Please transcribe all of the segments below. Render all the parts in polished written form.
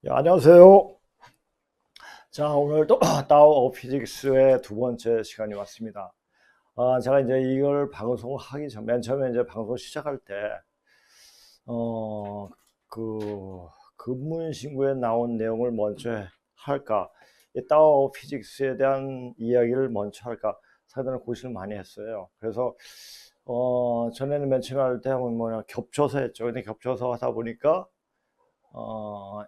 안녕하세요. 자, 오늘도 다오 피직스의 두 번째 시간이 왔습니다. 제가 이제 이걸 방송하기 전, 맨 처음에 이제 방송 시작할 때, 어, 그, 근문 신고에 나온 내용을 먼저 할까, 이 다오 피직스에 대한 이야기를 먼저 할까, 사람들은 고민을 많이 했어요. 그래서, 전에는 맨 처음에 할 때 뭐냐, 겹쳐서 했죠. 근데 겹쳐서 하다 보니까,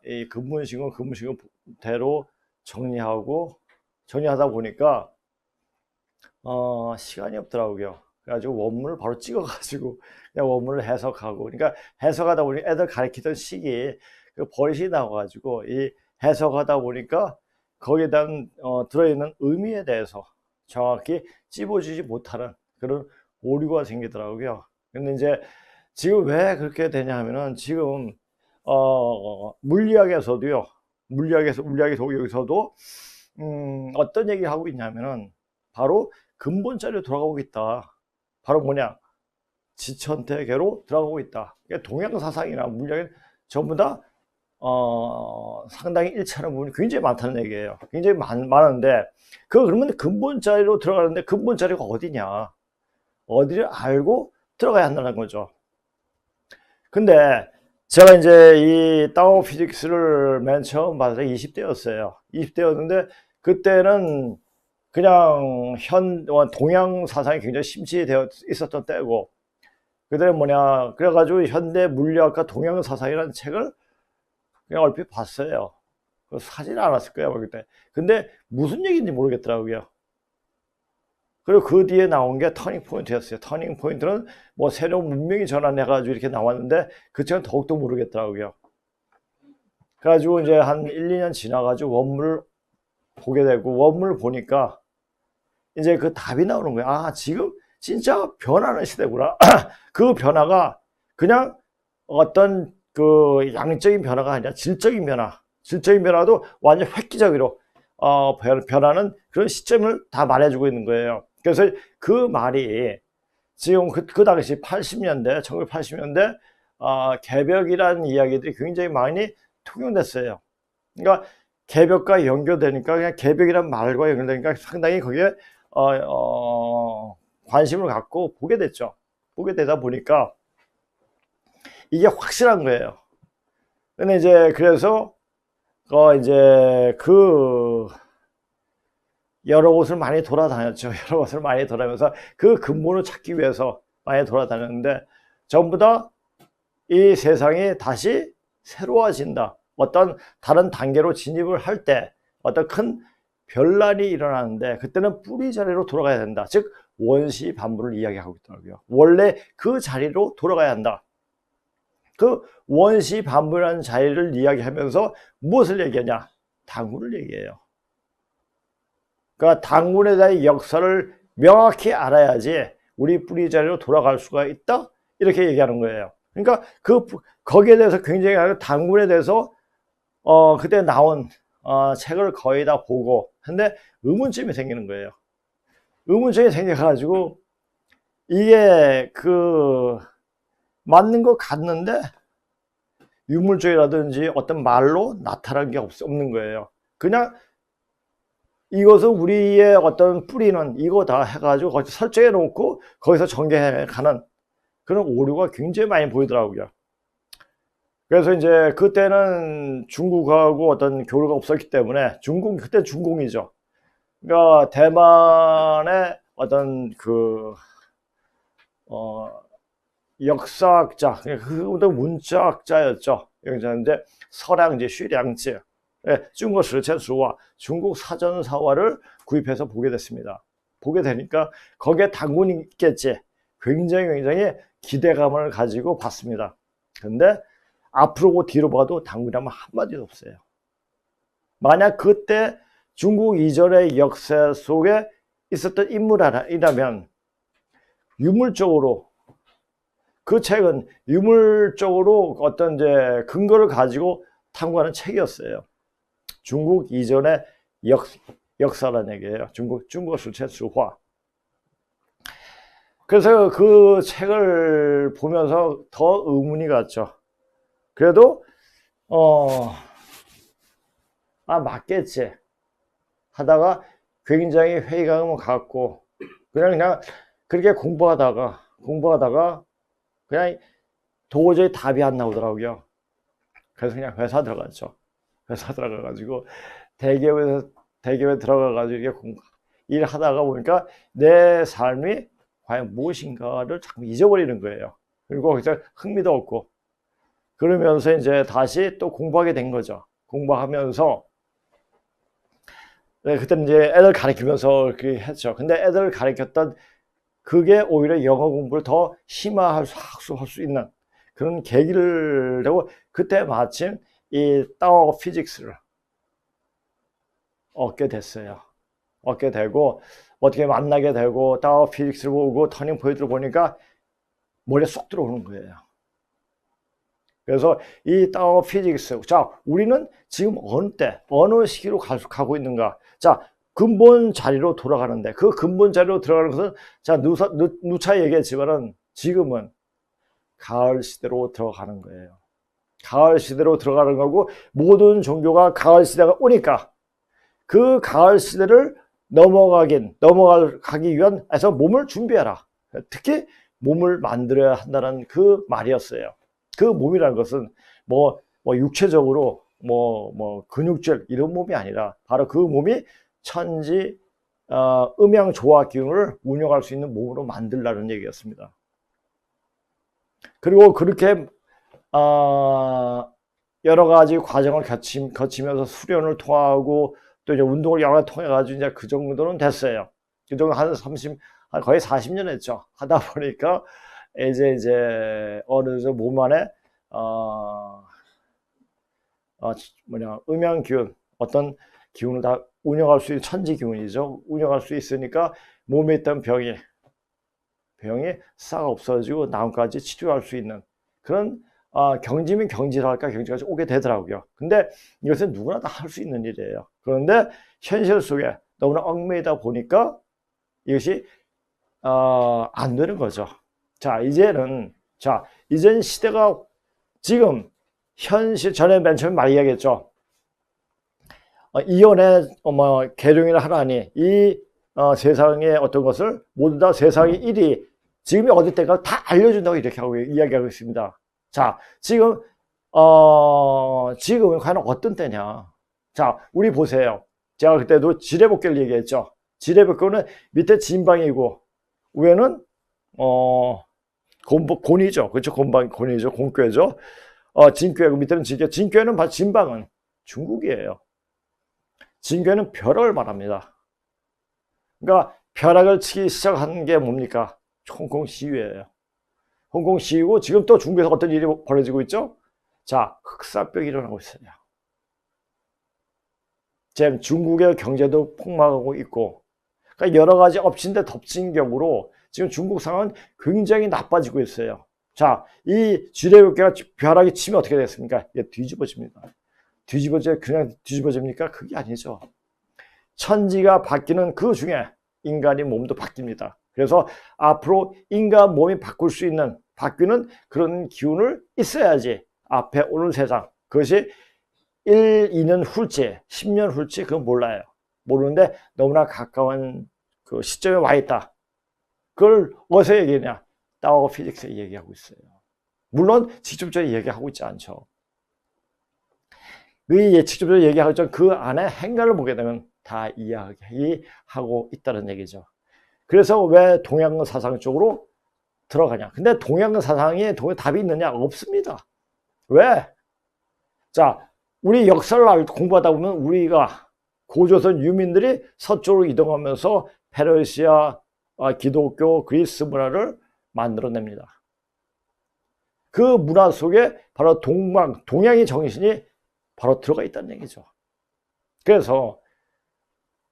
이 근무식은 근무식은대로 정리하다 보니까 시간이 없더라고요. 그래가지고 원문을 바로 찍어가지고 그냥 원문을 해석하고, 그러니까 해석하다 보니 애들 가르치던 시기 그 버릇이 나와가지고 이 해석하다 보니까 거기에 대한 들어있는 의미에 대해서 정확히 찝어주지 못하는 그런 오류가 생기더라고요. 근데 이제 지금 왜 그렇게 되냐 하면은 지금 물리학에서도요. 여기서도 어떤 얘기를 하고 있냐면은 바로 근본 자료로 돌아가고 있다. 바로 뭐냐? 지천태계로 들어가고 있다. 그러니까 동양사상이나 물리학은 전부 다 상당히 일치하는 부분이 굉장히 많다는 얘기예요. 굉장히 많은데 그러면 근본 자료로 들어가는데 근본 자료가 어디냐? 어디를 알고 들어가야 한다는 거죠. 근데 제가 이제 이 다오 피직스를 맨 처음 받을 때 20대였어요. 20대였는데 그때는 그냥 동양 사상이 굉장히 심취되어 있었던 때고, 그때 뭐냐, 그래가지고 현대 물리학과 동양 사상이라는 책을 그냥 얼핏 봤어요. 사진 않았을 거야, 그때. 근데 무슨 얘기인지 모르겠더라고요. 그리고 그 뒤에 나온 게 터닝 포인트였어요. 터닝 포인트는 뭐 새로운 문명이 전환해가지고 이렇게 나왔는데 그 책은 더욱더 모르겠더라고요. 그래가지고 이제 한 1, 2년 지나가지고 원문을 보게 되고, 원문을 보니까 이제 그 답이 나오는 거예요. 지금 진짜 변하는 시대구나. 그 변화가 그냥 어떤 그 양적인 변화가 아니라 질적인 변화. 질적인 변화도 완전 획기적으로 변하는 그런 시점을 다 말해주고 있는 거예요. 그래서 그 말이 지금 그 당시 80년대, 1980년대 개벽이라는 이야기들이 굉장히 많이 통용됐어요. 그러니까 개벽과 연결되니까 그냥 개벽이라는 말과 연결되니까 상당히 거기에 관심을 갖고 보게 됐죠. 보게 되다 보니까 이게 확실한 거예요. 근데 이제 그래서 이제 여러 곳을 많이 돌아다녔죠. 여러 곳을 많이 돌아다니면서 그 근본을 찾기 위해서 많이 돌아다녔는데 전부 다 이 세상이 다시 새로워진다. 어떤 다른 단계로 진입을 할 때 어떤 큰 별난이 일어나는데 그때는 뿌리 자리로 돌아가야 된다. 즉 원시 반부를 이야기하고 있더라고요. 원래 그 자리로 돌아가야 한다. 그 원시 반부라는 자리를 이야기하면서 무엇을 얘기하냐? 당군을 얘기해요. 그러니까 당군에 대한 역사를 명확히 알아야지 우리 뿌리 자리로 돌아갈 수가 있다. 이렇게 얘기하는 거예요. 그러니까 거기에 대해서 굉장히 당군에 대해서 그때 나온 책을 거의 다 보고 근데 의문점이 생기는 거예요. 의문점이 생겨가지고 이게 맞는 것 같는데 유물적이라든지 어떤 말로 나타난 게 없는 거예요. 그냥 이것은 우리의 어떤 뿌리는 이거다 해가지고 거기서 설정해 놓고 거기서 전개해 가는 그런 오류가 굉장히 많이 보이더라고요. 그래서 이제 그때는 중국하고 어떤 교류가 없었기 때문에 그때 중공이죠. 그러니까 대만의 어떤 어, 역사학자, 그것도 문자학자였죠. 여기서인데 서량지, 쉬량지, 중국史前书와 중국 사전사화를 구입해서 보게 됐습니다. 보게 되니까 거기에 당군이 있겠지. 굉장히 기대감을 가지고 봤습니다. 근데 앞으로 뒤로 봐도 당군이라면 한마디도 없어요. 만약 그때 중국 이전의 역사 속에 있었던 인물이라면 유물적으로 그 책은 유물적으로 어떤 이제 근거를 가지고 탐구하는 책이었어요. 중국 이전의 역사라는 얘기예요. 중국史前书화. 그래서 그 책을 보면서 더 의문이 갔죠. 그래도 아, 맞겠지 하다가 굉장히 회의감을 갖고 그냥 그렇게 공부하다가 그냥 도저히 답이 안 나오더라고요. 그래서 그냥 회사 들어갔죠. 회사 들어가가지고 대기업에 들어가가지고 이렇게 일하다가 보니까 내 삶이 과연 무엇인가를 자꾸 잊어버리는 거예요. 그리고 거기서 흥미도 없고 그러면서 이제 다시 또 공부하게 된 거죠. 공부하면서 네, 그때는 이제 애들 가르치면서 그렇게 했죠. 근데 애들 가르쳤던 그게 오히려 영어 공부를 더 심화할 수 있는 그런 계기를 되고 그때 마침 이 타워 피직스를 얻게 됐어요. 얻게 되고 어떻게 만나게 되고 타워 피직스를 보고 터닝 포인트를 보니까 머리에 쏙 들어오는 거예요. 그래서 이 타워 피직스, 자, 우리는 지금 어느 시기로 가고 있는가? 자, 근본 자리로 돌아가는데 그 근본 자리로 들어가는 것은 자, 누차 얘기했지만은 지금은 가을 시대로 들어가는 거예요. 가을 시대로 들어가는 거고 모든 종교가 가을 시대가 오니까 그 가을 시대를 넘어가기 위한 해서 몸을 준비해라. 특히 몸을 만들어야 한다는 그 말이었어요. 그 몸이라는 것은 뭐 육체적으로 근육질 이런 몸이 아니라 바로 그 몸이 천지 음양 조화 기운을 운영할 수 있는 몸으로 만들라는 얘기였습니다. 그리고 그렇게 여러 가지 과정을 거치면서 수련을 통하고 또 이제 운동을 여러 가지 통해 가지고 이제 그 정도는 됐어요. 그 정도 거의 40년 했죠. 하다 보니까 이제 어느 정도 몸 안에 음양 기운 어떤 기운을 다 운영할 수 있는 천지 기운이죠. 운영할 수 있으니까 몸에 있던 병이 싹 없어지고 나음까지 치료할 수 있는 그런 경지면 경지랄까 경지까지 오게 되더라고요. 근데 이것은 누구나 다 할 수 있는 일이에요. 그런데 현실 속에 너무나 얽매이다 보니까 이것이 안 되는 거죠. 자, 이제는 시대가 지금 현실 전에 맨 처음에 말 이야기했죠. 이혼의 계룡이라 하나니 이 세상의 어떤 것을 모두 다 세상의 일이 지금이 어디 때가 다 알려준다고 이렇게 이야기하고 있습니다. 자, 지금은 과연 어떤 때냐? 자, 우리 보세요. 제가 그때도 지뢰복개를 얘기했죠. 지뢰복개는 밑에 진방이고 위에는 곤이죠. 그렇죠? 곤이죠. 곤괴죠. 진괴고 밑에는 진괴. 진괴는 진방은 중국이에요. 진괴는 벼락을 말합니다. 그러니까 벼락을 치기 시작한 게 뭡니까? 홍콩 시위예요. 홍콩 시위고 지금 또 중국에서 어떤 일이 벌어지고 있죠? 자, 흑사병이 일어나고 있어요. 지금 중국의 경제도 폭락하고 있고 그러니까 여러 가지 엎친 데 덮친 격으로 지금 중국 상황은 굉장히 나빠지고 있어요. 자, 이 지뢰복개가 벼락이 치면 어떻게 됐습니까? 이게 뒤집어집니다. 그냥 뒤집어집니까? 그게 아니죠. 천지가 바뀌는 그 중에 인간의 몸도 바뀝니다. 그래서 앞으로 인간 몸이 바뀌는 그런 기운을 있어야지 앞에 오는 세상, 그것이 1, 2년 후일지 10년 후일지 그건 몰라요. 모르는데 너무나 가까운 그 시점에 와 있다. 그걸 어디서 얘기하냐? 타워 피직스에 얘기하고 있어요. 물론 직접적으로 얘기하고 있지 않죠. 직접적으로 얘기하고 있죠. 그 안에 행간을 보게 되면 다 이야기하고 있다는 얘기죠. 그래서 왜 동양 사상 쪽으로 들어가냐? 근데 동양 사상에 답이 있느냐? 없습니다. 왜? 자, 우리 역사를 공부하다 보면 우리가 고조선 유민들이 서쪽으로 이동하면서 페르시아, 기독교, 그리스 문화를 만들어냅니다. 그 문화 속에 바로 동양의 정신이 바로 들어가 있다는 얘기죠. 그래서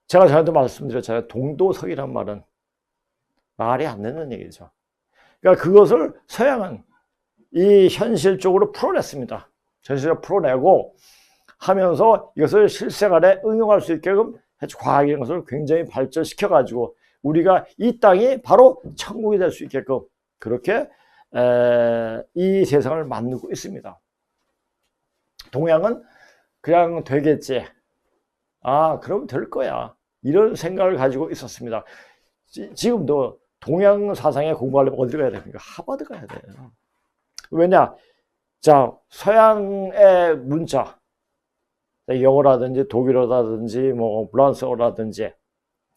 제가 전에도 말씀드렸잖아요. 동도석이란 말은 말이 안 되는 얘기죠. 그러니까 그것을 서양은 이 현실적으로 풀어냈습니다. 현실적으로 풀어내고 하면서 이것을 실생활에 응용할 수 있게끔 과학이라는 것을 굉장히 발전시켜가지고 우리가 이 땅이 바로 천국이 될 수 있게끔 그렇게 이 세상을 만들고 있습니다. 동양은 그냥 되겠지. 아, 그럼 될 거야. 이런 생각을 가지고 있었습니다. 지금도 동양 사상에 공부하려면 어디로 가야 됩니까? 하버드 가야 돼요. 왜냐? 자, 서양의 문자, 영어라든지 독일어라든지 뭐 프랑스어라든지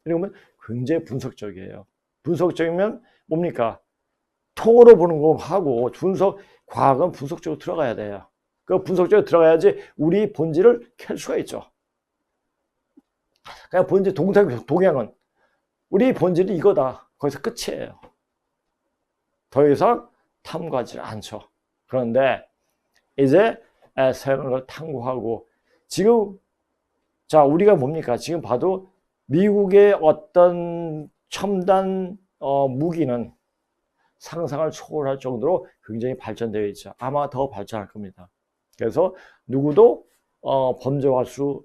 이러면 굉장히 분석적이에요. 분석적이면 뭡니까? 통으로 보는 거 하고 과학은 분석적으로 들어가야 돼요. 그 분석적으로 들어가야지 우리 본질을 캘 수가 있죠. 그냥 본질 동양은 우리 본질이 이거다. 거기서 끝이에요. 더 이상 탐구하지 않죠. 그런데 이제 서양을 탐구하고 지금 자 우리가 뭡니까? 지금 봐도 미국의 어떤 첨단 무기는 상상을 초월할 정도로 굉장히 발전되어 있죠. 아마 더 발전할 겁니다. 그래서 누구도 범접할 수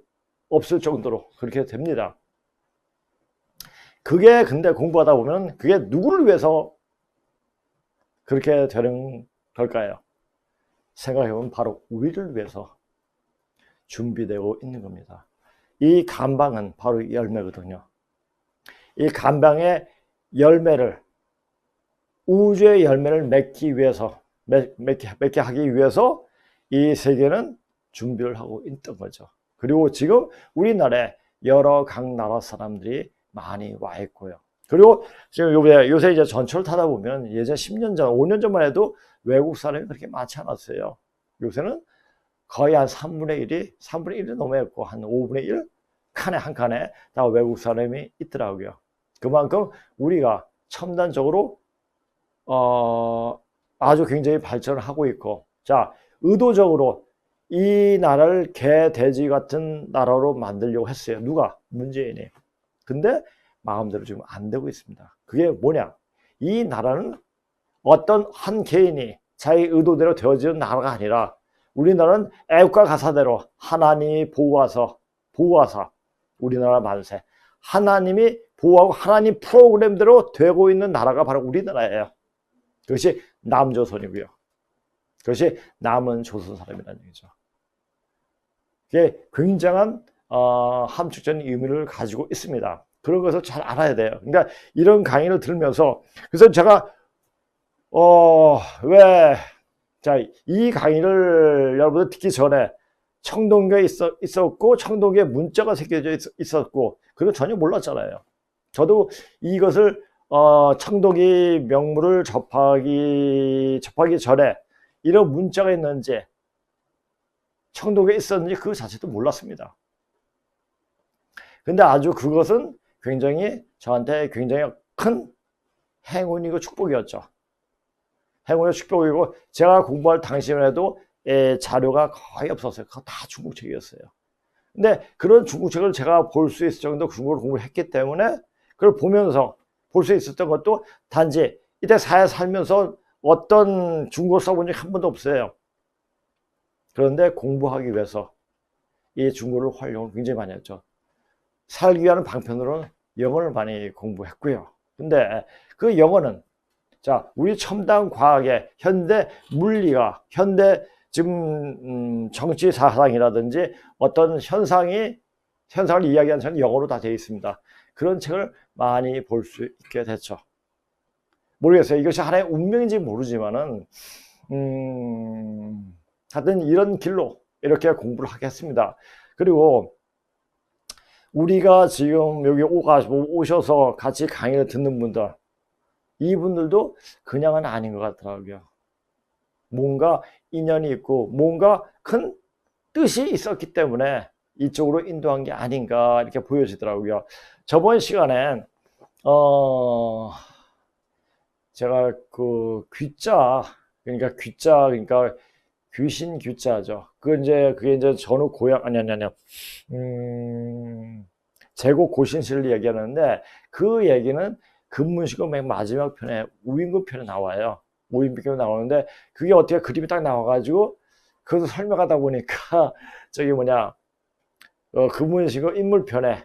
없을 정도로 그렇게 됩니다. 그게 근데 공부하다 보면 그게 누구를 위해서 그렇게 되는 걸까요? 생각해보면 바로 우리를 위해서 준비되고 있는 겁니다. 이 감방은 바로 열매거든요. 이 감방의 열매를 우주의 열매를 맺기 위해서 맺게 하기 위해서 이 세계는 준비를 하고 있던 거죠. 그리고 지금 우리나라에 여러 각 나라 사람들이 많이 와 있고요. 그리고 지금 요새 이제 전철 타다 보면 예전 10년 전, 5년 전만 해도 외국 사람이 그렇게 많지 않았어요. 요새는 거의 한 3분의 1이 넘어갔고, 한 5분의 1? 한 칸에 다 외국 사람이 있더라고요. 그만큼 우리가 첨단적으로, 아주 굉장히 발전을 하고 있고, 자, 의도적으로 이 나라를 개, 돼지 같은 나라로 만들려고 했어요. 누가? 문재인이. 근데 마음대로 지금 안 되고 있습니다. 그게 뭐냐? 이 나라는 어떤 한 개인이 자기 의도대로 되어지는 나라가 아니라 우리나라는 애국가 가사대로 하나님이 보호하사 우리나라 만세. 하나님이 보호하고 하나님 프로그램대로 되고 있는 나라가 바로 우리나라예요. 그것이 남조선이고요. 그것이 남은 조선 사람이라는 얘기죠. 이게 굉장한 함축적인 의미를 가지고 있습니다. 그런 것을 잘 알아야 돼요. 그러니까 이런 강의를 들으면서 그래서 제가 이 강의를 여러분들 듣기 전에 청동교에 있었고 청동교에 문자가 새겨져 있었고 그걸 전혀 몰랐잖아요. 저도 이것을 청동기 명물을 접하기 전에 이런 문자가 있는지 청동교에 있었는지 그 자체도 몰랐습니다. 근데 아주 그것은 굉장히 저한테 굉장히 큰 행운이고 축복이었죠. 행운의 축복이고 제가 공부할 당시만 해도 자료가 거의 없었어요. 그거 다 중국책이었어요. 근데 그런 중국책을 제가 볼 수 있을 정도 중국어를 공부를 했기 때문에 그걸 보면서 볼 수 있었던 것도 단지 이때 사회 살면서 어떤 중국어 써본 적이 한 번도 없어요. 그런데 공부하기 위해서 이 중국어를 활용을 굉장히 많이 했죠. 살기 위한 방편으로는 영어를 많이 공부했고요. 근데 그 영어는 자, 우리 첨단 과학의 현대 물리가, 현대 지금 정치 사상이라든지 어떤 현상을 이야기하는 책은 영어로 다 되어 있습니다. 그런 책을 많이 볼 수 있게 됐죠. 모르겠어요. 이것이 하나의 운명인지 모르지만은, 하여튼 이런 길로 이렇게 공부를 하겠습니다. 그리고 우리가 지금 여기 오셔서 같이 강의를 듣는 분들, 이분들도 그냥은 아닌 것 같더라고요. 뭔가 인연이 있고 뭔가 큰 뜻이 있었기 때문에 이쪽으로 인도한 게 아닌가 이렇게 보여지더라고요. 저번 시간엔 제가 그 귀자 그러니까 귀신 귀자죠. 그게 이제 전후 고향 제국 고신실을 얘기하는데 그 얘기는 근문시고 맨 마지막 편에 우임금 편에 나와요. 우임금 편에 나오는데 그게 어떻게 그림이 딱 나와가지고 그것을 설명하다 보니까 저기 근문시고 인물편에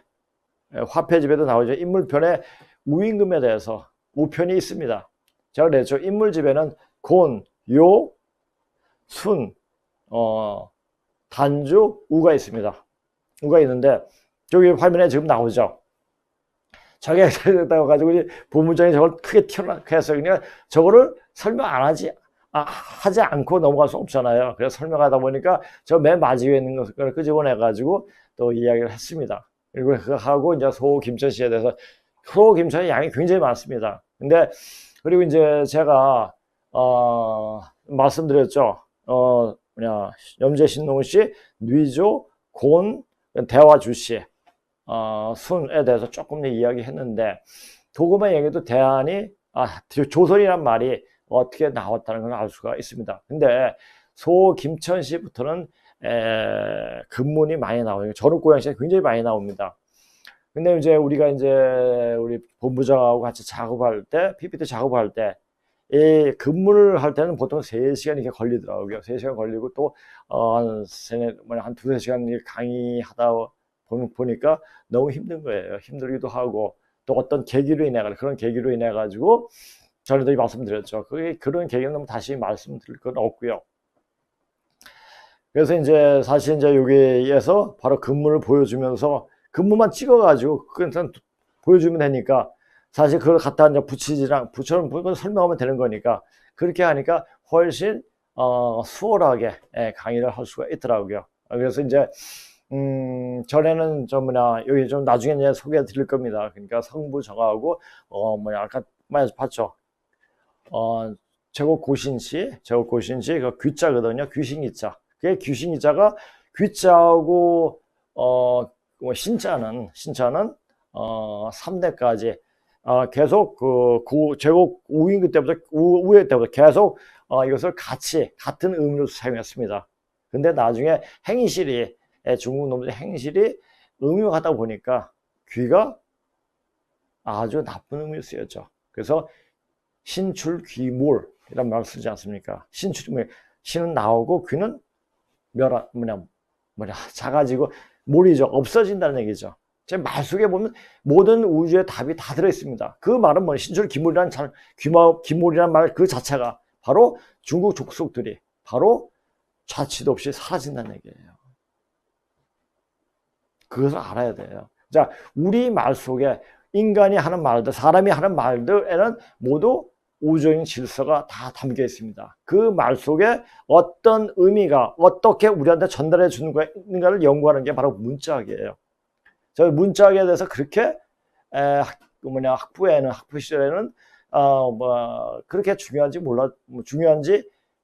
화폐집에도 나오죠. 인물편에 우임금에 대해서 우편이 있습니다. 제가 그랬죠. 인물집에는 곤, 요, 순, 단주, 우가 있습니다. 우가 있는데 저기 화면에 지금 나오죠. 자기가 잘됐다고 가지고 본문장이 저걸 크게 튀어나게 해서 그냥 저거를 설명 안 하지, 하지 않고 넘어갈 수 없잖아요. 그래서 설명하다 보니까 저 맨 마지막에 있는 것을 끄집어내가지고 또 이야기를 했습니다. 그리고 그거 하고 이제 소 김천시에 대해서 소 김천의 양이 굉장히 많습니다. 근데 그리고 이제 제가 말씀드렸죠. 염제신농씨, 뉘조, 곤, 대화주씨, 순에 대해서 조금 이야기했는데 도금의 얘기도 대안이 조선이란 말이 어떻게 나왔다는 걸 알 수가 있습니다. 근데 소 김천시부터는 금문이 많이 나오니까 전국고양시가 굉장히 많이 나옵니다. 근데 이제 우리가 이제 우리 본부장하고 같이 작업할 때, PPT 작업할 때, 이 근무를 할 때는 보통 3시간 이렇게 걸리더라고요. 3시간 걸리고 또, 한 두세 시간 강의하다 보니까 너무 힘든 거예요. 힘들기도 하고, 또 어떤 계기로 인해, 그런 계기로 인해 가지고, 전에도 말씀드렸죠. 그런 계기는 다시 말씀드릴 건 없고요. 그래서 이제 사실 이제 여기에서 바로 근무를 보여주면서 근무만 찍어가지고 그냥 보여주면 되니까 사실 그걸 갖다 이제 붙여놓은 설명하면 되는 거니까 그렇게 하니까 훨씬 수월하게 강의를 할 수가 있더라고요. 그래서 이제 전에는 여기 좀 나중에 이제 소개해 드릴 겁니다. 그러니까 성부 정하고 아까 봤죠. 제곡고신시 그 귀자거든요. 귀신기자. 그게 귀신기자가 귀자하고 신자는 3대까지 계속 제국 우임기 때부터 우회 때부터 계속 이것을 같은 의미로 사용했습니다. 근데 나중에 행실이 중국 놈들 행실이 의미가 같다 보니까 귀가 아주 나쁜 의미로 쓰였죠. 그래서 신출귀몰 이런 말을 쓰지 않습니까? 신은 나오고 귀는 작아지고 몰이죠. 없어진다는 얘기죠. 제 말 속에 보면 모든 우주의 답이 다 들어있습니다. 그 말은 뭐냐? 신출귀몰이라는 귀몰이라는 말 그 자체가 바로 중국 족속들이 바로 자취도 없이 사라진다는 얘기예요. 그것을 알아야 돼요. 자, 우리 말 속에 인간이 하는 말들, 사람이 하는 말들에는 모두 우주적인 질서가 다 담겨 있습니다. 그 말 속에 어떤 의미가 어떻게 우리한테 전달해 주는 건가를 연구하는 게 바로 문자학이에요. 저 문자학에 대해서 그렇게 학부 시절에는 그렇게 중요한지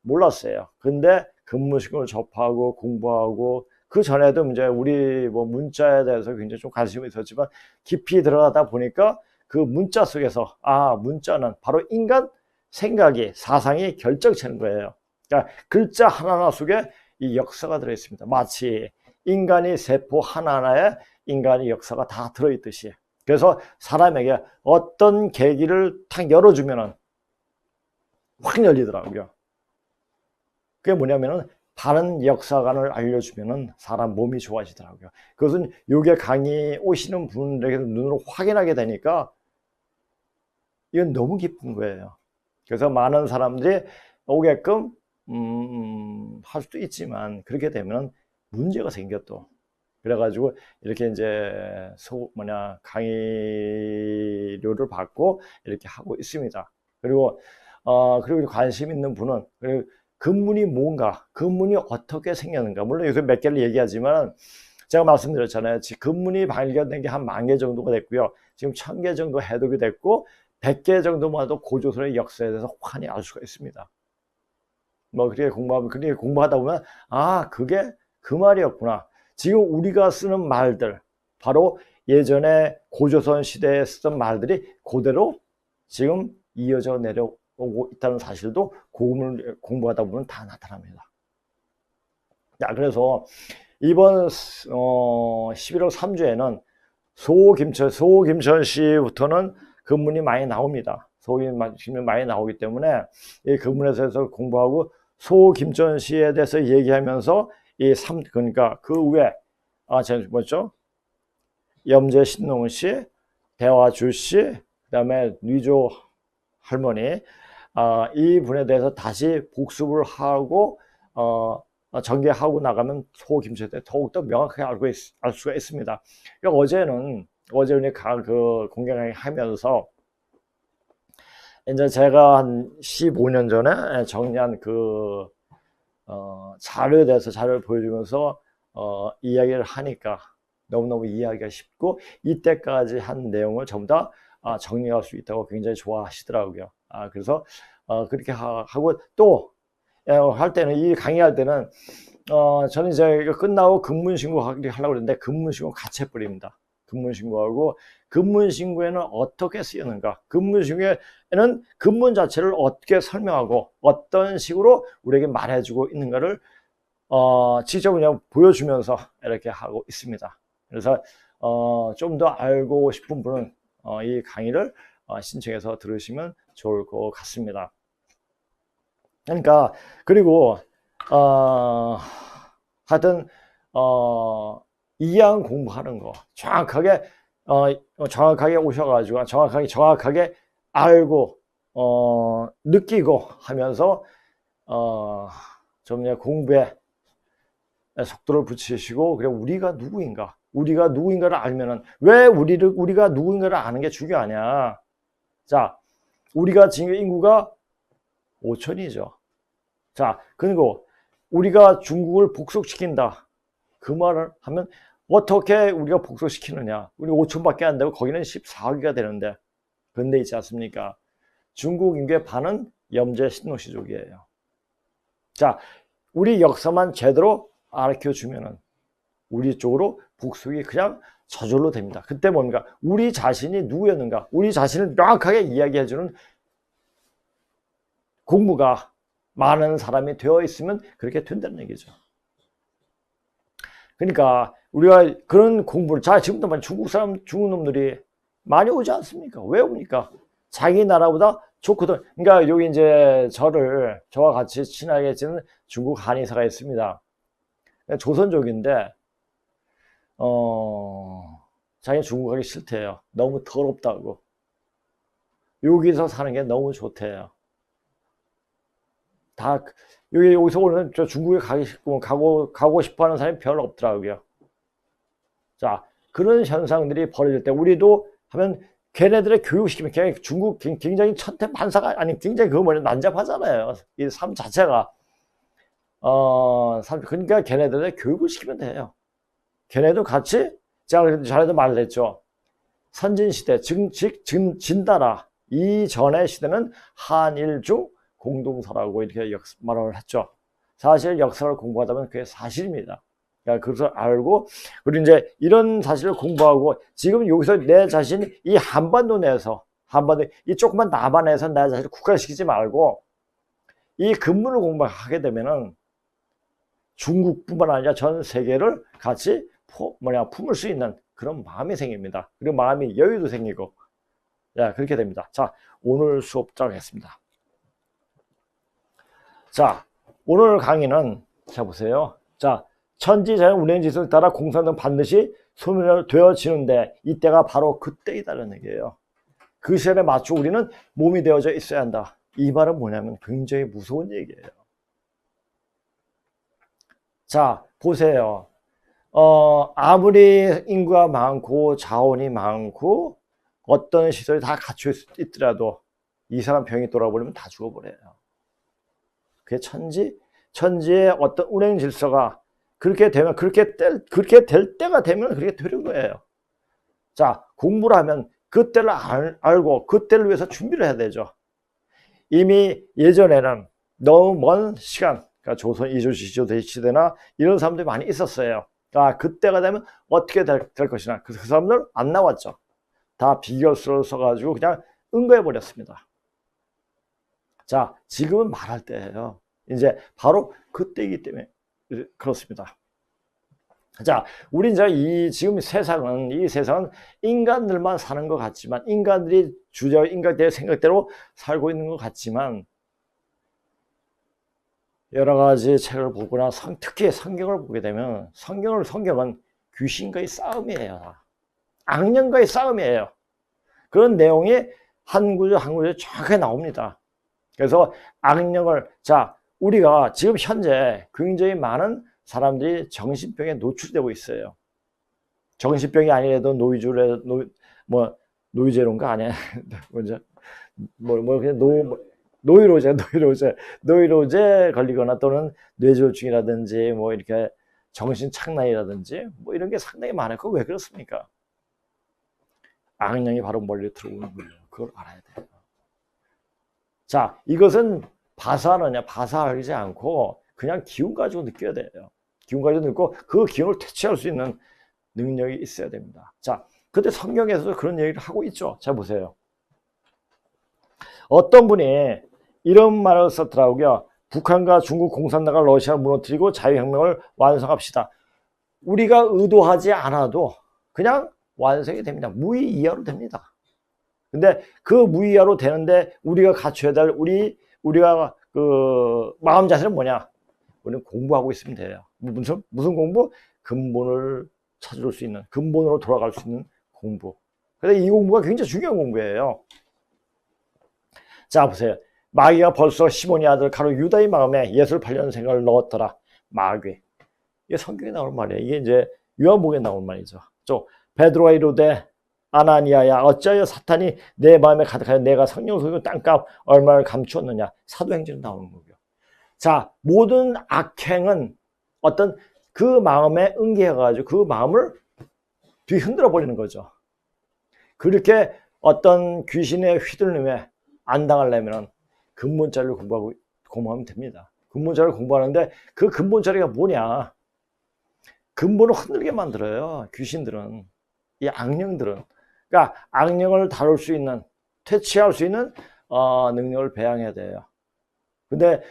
몰랐어요. 근데 근무식을 접하고 공부하고 그 전에도 이제 우리 문자에 대해서 굉장히 좀 관심이 있었지만 깊이 들어가다 보니까 그 문자 속에서 문자는 바로 인간 생각이 사상이 결정체는 거예요. 그러니까 글자 하나하나 속에 이 역사가 들어있습니다. 마치 인간이 세포 하나하나에 인간의 역사가 다 들어있듯이. 그래서 사람에게 어떤 계기를 탁 열어주면은 확 열리더라고요. 그게 뭐냐면은 바른 역사관을 알려주면은 사람 몸이 좋아지더라고요. 그것은 요게 강의 오시는 분들에게 눈으로 확인하게 되니까 이건 너무 기쁜 거예요. 그래서 많은 사람들이 오게끔 할 수도 있지만 그렇게 되면 문제가 생겨 또. 그래가지고 이렇게 이제 강의료를 받고 이렇게 하고 있습니다. 그리고 관심 있는 분은 근문이 뭔가, 근문이 어떻게 생겼는가. 물론 요새 몇 개를 얘기하지만 제가 말씀드렸잖아요. 근문이 발견된 게 한 10,000개 정도가 됐고요. 지금 1,000개 정도 해독이 됐고 100개 정도만 해도 고조선의 역사에 대해서 환히 알 수가 있습니다. 그렇게 공부하다 보면 그게 그 말이었구나. 지금 우리가 쓰는 말들, 바로 예전에 고조선 시대에 쓰던 말들이 그대로 지금 이어져 내려오고 있다는 사실도 공부하다 보면 다 나타납니다. 자, 그래서 이번 11월 3주에는 소김천시부터는 근문이 많이 나옵니다. 소김천이 많이 나오기 때문에 이 근문에서 공부하고 소김천시에 대해서 얘기하면서 그러니까 그 위에 뭐죠? 염제신농씨, 대화주씨, 그다음에 뉘조 할머니 이 분에 대해서 다시 복습을 하고 전개하고 나가면 소김수에 대해 더욱더 명확하게 알 수가 있습니다. 어제는 그 공개 강의 하면서 이제 제가 한 15년 전에 정리한 그 자료에 대해서 자료를 보여주면서 이야기를 하니까 너무너무 이해하기가 쉽고 이때까지 한 내용을 전부 다 정리할 수 있다고 굉장히 좋아하시더라고요. 그래서 그렇게 하고 또 할 때는 이 강의할 때는 저는 이제 이거 끝나고 근무신고 하려고 했는데 근무신고 같이 해버립니다. 근무신고하고 근무신고에는 어떻게 쓰이는가, 근무신고에는 근무 자체를 어떻게 설명하고 어떤 식으로 우리에게 말해주고 있는가를 직접 그냥 보여주면서 이렇게 하고 있습니다. 그래서 좀 더 알고 싶은 분은 이 강의를 신청해서 들으시면 좋을 것 같습니다. 그러니까 그리고 하여튼 이양 공부하는 거 정확하게 오셔가지고 정확하게 알고 느끼고 하면서 좀 공부에 속도를 붙이시고, 그래 우리가 누구인가를 알면은 왜 우리가 누구인가를 아는 게 중요하냐. 자, 우리가 지금 인구가 5천이죠. 자, 그리고 우리가 중국을 복속시킨다. 그 말을 하면 어떻게 우리가 복속시키느냐. 우리 5천밖에 안 되고 거기는 14억이가 되는데. 그런데 있지 않습니까? 중국 인구의 반은 염제 신노시족이에요. 자, 우리 역사만 제대로 알려주면은 우리 쪽으로 복속이 그냥 저절로 됩니다. 그때 뭡니까? 우리 자신이 누구였는가? 우리 자신을 명확하게 이야기해주는 공부가 많은 사람이 되어 있으면 그렇게 된다는 얘기죠. 그러니까 우리가 그런 공부를, 자, 지금도 중국 놈들이 많이 오지 않습니까? 왜 옵니까? 자기 나라보다 좋거든. 그러니까 여기 이제 저와 같이 친하게 지낸 중국 한의사가 있습니다. 조선족인데 자기 중국 가기 싫대요. 너무 더럽다고. 여기서 사는 게 너무 좋대요. 다 여기서 오는 중국에 가고 싶어하는 사람이 별로 없더라고요. 자, 그런 현상들이 벌어질 때 우리도 하면 걔네들의 교육시키면 중국 굉장히 천태만사가 아니 굉장히 난잡하잖아요. 이 삶 자체가 그러니까 걔네들의 교육을 시키면 돼요. 걔네도 같이 제가 전에도 말했죠. 선진시대 진나라 이전의 시대는 한일중 공동사라고 이렇게 말을 했죠. 사실 역사를 공부하다 보면 그게 사실입니다. 그러니까 그것을 알고, 그리고 이제 이런 사실을 공부하고 지금 여기서 내 자신이 이 한반도 내에서 이 조그만 남한에서 내 자신을 국한시키지 말고 이 근문을 공부하게 되면은 중국뿐만 아니라 전 세계를 같이 품을 수 있는 그런 마음이 생깁니다. 그리고 마음이 여유도 생기고, 그렇게 됩니다. 자, 오늘 수업 시작하겠습니다. 자, 오늘 강의는 자 보세요. 자, 천지자연 운행지수를 따라 공산은 반드시 소멸되어지는데 이때가 바로 그때이다라는 얘기예요. 그 시간에 맞춰 우리는 몸이 되어져 있어야 한다. 이 말은 뭐냐면 굉장히 무서운 얘기예요. 자, 보세요. 아무리 인구가 많고 자원이 많고 어떤 시설이 다 갖춰 있더라도 이 사람 병이 돌아버리면 다 죽어버려요. 그게 천지의 어떤 운행 질서가 그렇게 되면, 그렇게 될 때가 되면 그렇게 되는 거예요. 자, 공부를 하면 그때를 알고 그때를 위해서 준비를 해야 되죠. 이미 예전에는 너무 먼 시간, 그러니까 조선 이조시대 시대나 이런 사람들이 많이 있었어요. 그때가 되면 어떻게 될 것이나 그 사람들 안 나왔죠. 다 비결수를 써가지고 그냥 응거해 버렸습니다. 자, 지금은 말할 때예요. 이제 바로 그때이기 때문에 그렇습니다. 자, 우리 이제 지금 이 세상은 인간들만 사는 것 같지만, 인간들이 인간들의 생각대로 살고 있는 것 같지만, 여러 가지 책을 보거나 특히 성경을 보게 되면 성경은 귀신과의 싸움이에요. 악령과의 싸움이에요. 그런 내용이 한 구절 한 구절 정확하게 나옵니다. 그래서 악령을, 자, 우리가 지금 현재 굉장히 많은 사람들이 정신병에 노출되고 있어요. 정신병이 아니라도 노이즈론가 아니야. 먼저 그냥 노이로제 걸리거나 또는 뇌졸중이라든지 뭐 이렇게 정신 착란이라든지 뭐 이런 게 상당히 많아요. 그거 왜 그렇습니까? 악령이 바로 멀리 들어오는 거예요. 그걸 알아야 돼요. 자, 이것은 바사하지 않고 그냥 기운 가지고 느껴야 돼요. 기운 가지고 느끼고 그 기운을 퇴치할 수 있는 능력이 있어야 됩니다. 자, 근데 성경에서도 그런 얘기를 하고 있죠. 자, 보세요. 어떤 분이 이런 말을 썼더라고요. 북한과 중국 공산당과 러시아를 무너뜨리고 자유혁명을 완성합시다. 우리가 의도하지 않아도 그냥 완성이 됩니다. 무의 이하로 됩니다. 근데 그 무의 이하로 되는데 우리가 갖춰야 될 우리가 그 마음 자세는 뭐냐? 우리는 공부하고 있으면 돼요. 무슨 공부? 근본을 찾을 수 있는, 근본으로 돌아갈 수 있는 공부. 그래서 이 공부가 굉장히 중요한 공부예요. 자, 보세요. 마귀가 벌써 시몬의 아들 가로 유다의 마음에 예수를 팔려는 생각을 넣었더라. 마귀. 이게 성경에 나올 말이에요. 이게 이제 요한복음에 나올 말이죠. 베드로가 이르되 아나니아야 어찌하여 사탄이 내 마음에 가득하여 내가 성령을 속이고 땅값 얼마를 감추었느냐. 사도행전에 나오는 거고요. 자, 모든 악행은 어떤 그 마음에 응계해가지고 그 마음을 뒤흔들어 버리는 거죠. 그렇게 어떤 귀신의 휘둘림에 안 당하려면 근본자리를 공부하면 됩니다. 근본자리를 공부하는데 그 근본자리가 뭐냐? 근본을 흔들게 만들어요. 귀신들은, 이 악령들은. 그러니까 악령을 다룰 수 있는, 퇴치할 수 있는 능력을 배양해야 돼요. 근데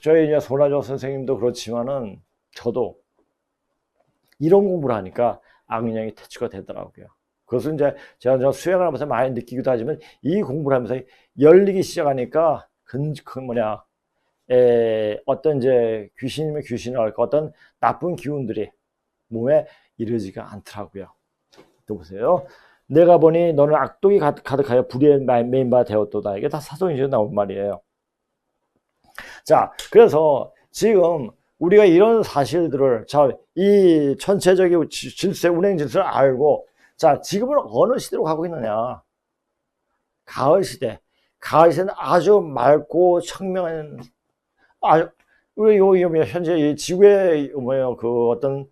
저희 이제 손아조 선생님도 그렇지만은 저도 이런 공부를 하니까 악령이 퇴치가 되더라고요. 그것은 이제 제가 수행을 하면서 많이 느끼기도 하지만 이 공부를 하면서 열리기 시작하니까 어떤 이제 귀신이면 귀신을 할까 어떤 나쁜 기운들이 몸에 이르지가 않더라고요. 또 보세요. 내가 보니 너는 악독이 가득하여 불의에 메인 바 되었도다. 이게 다 사도행전에 나온 말이에요. 자, 그래서 지금 우리가 이런 사실들을 이 전체적인 질서, 운행 질서를 알고 자, 지금은 어느 시대로 가고 있느냐? 가을 시대. 가을 시대는 아주 맑고 청명한 우리 현재 이 지구의 그 어떤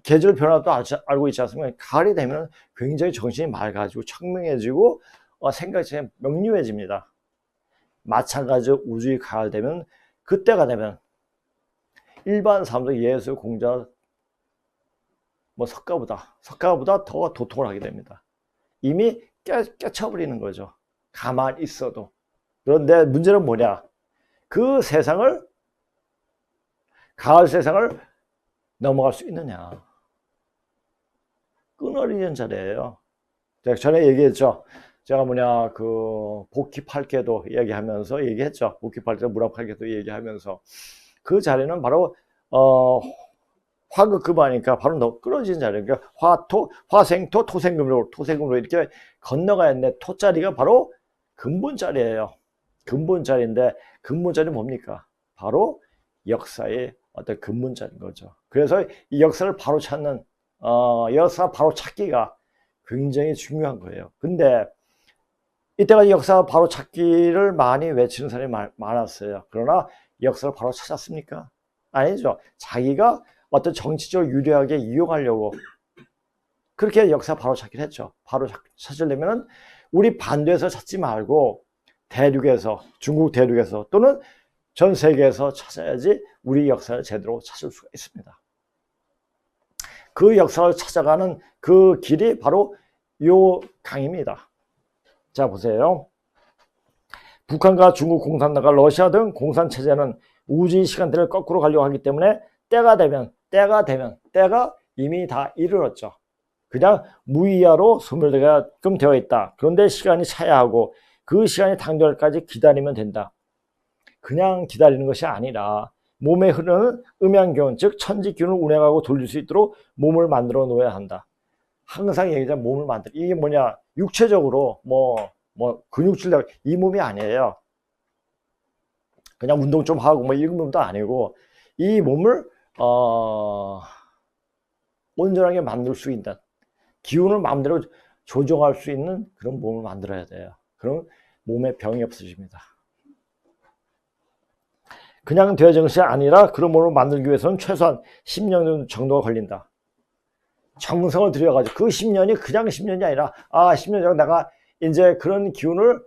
계절 변화도 알고 있지 않습니까? 가을이 되면 굉장히 정신이 맑아지고 청명해지고 생각이 명료해집니다. 마찬가지로 우주의 가을 되면 그때가 되면 일반 사람들 예수 공자 석가보다 더 도통을 하게 됩니다. 이미 깨쳐버리는 거죠. 가만히 있어도. 그런데 문제는 뭐냐? 그 세상을 가을 세상을 넘어갈 수 있느냐? 끊어리는 자리예요. 제가 전에 얘기했죠. 제가 그 복희 8개도 얘기하면서 얘기했죠. 복희 8개, 무랍 8개도 얘기하면서 그 자리는 바로 화극급하니까 바로 끊어지는 자리예요. 그러니까 화생토, 토생금으로 이렇게 건너가야 하는데 토자리가 바로 근본자리예요. 근본자리인데 근본자리는 뭡니까? 바로 역사의 어떤 근본자리인 거죠. 그래서 이 역사를 바로 찾는 역사 바로 찾기가 굉장히 중요한 거예요. 근데 이때까지 역사 바로 찾기를 많이 외치는 사람이 많았어요. 그러나 역사를 바로 찾았습니까? 아니죠. 자기가 어떤 정치적 유리하게 이용하려고 그렇게 역사 바로 찾기를 했죠. 바로 찾으려면 우리 반도에서 찾지 말고 대륙에서, 중국 대륙에서 또는 전 세계에서 찾아야지 우리 역사를 제대로 찾을 수가 있습니다. 그 역사를 찾아가는 그 길이 바로 요 강입니다. 자, 보세요. 북한과 중국 공산당과 러시아 등 공산체제는 우주의 시간대를 거꾸로 가려고 하기 때문에 때가 이미 다 이르렀죠. 그냥 무의야로 소멸되게끔 되어 있다. 그런데 시간이 차야 하고 그 시간이 당도날까지 기다리면 된다. 그냥 기다리는 것이 아니라 몸에 흐르는 음양기운, 즉 천지기운을 운행하고 돌릴 수 있도록 몸을 만들어 놓아야 한다. 항상 얘기하자면 몸을 만들. 이게 뭐냐? 육체적으로 근육질 이 몸이 아니에요. 그냥 운동 좀 하고 뭐 이런 것도 아니고 이 몸을 온전하게 만들 수 있는, 기운을 마음대로 조정할 수 있는 그런 몸을 만들어야 돼요. 그럼 몸에 병이 없어집니다. 그냥 되어진 것이 아니라 그런 몸을 만들기 위해서는 최소한 10년 정도가 걸린다. 정성을 들여가지고 그 10년이 그냥 10년이 아니라 10년 전에 내가 이제 그런 기운을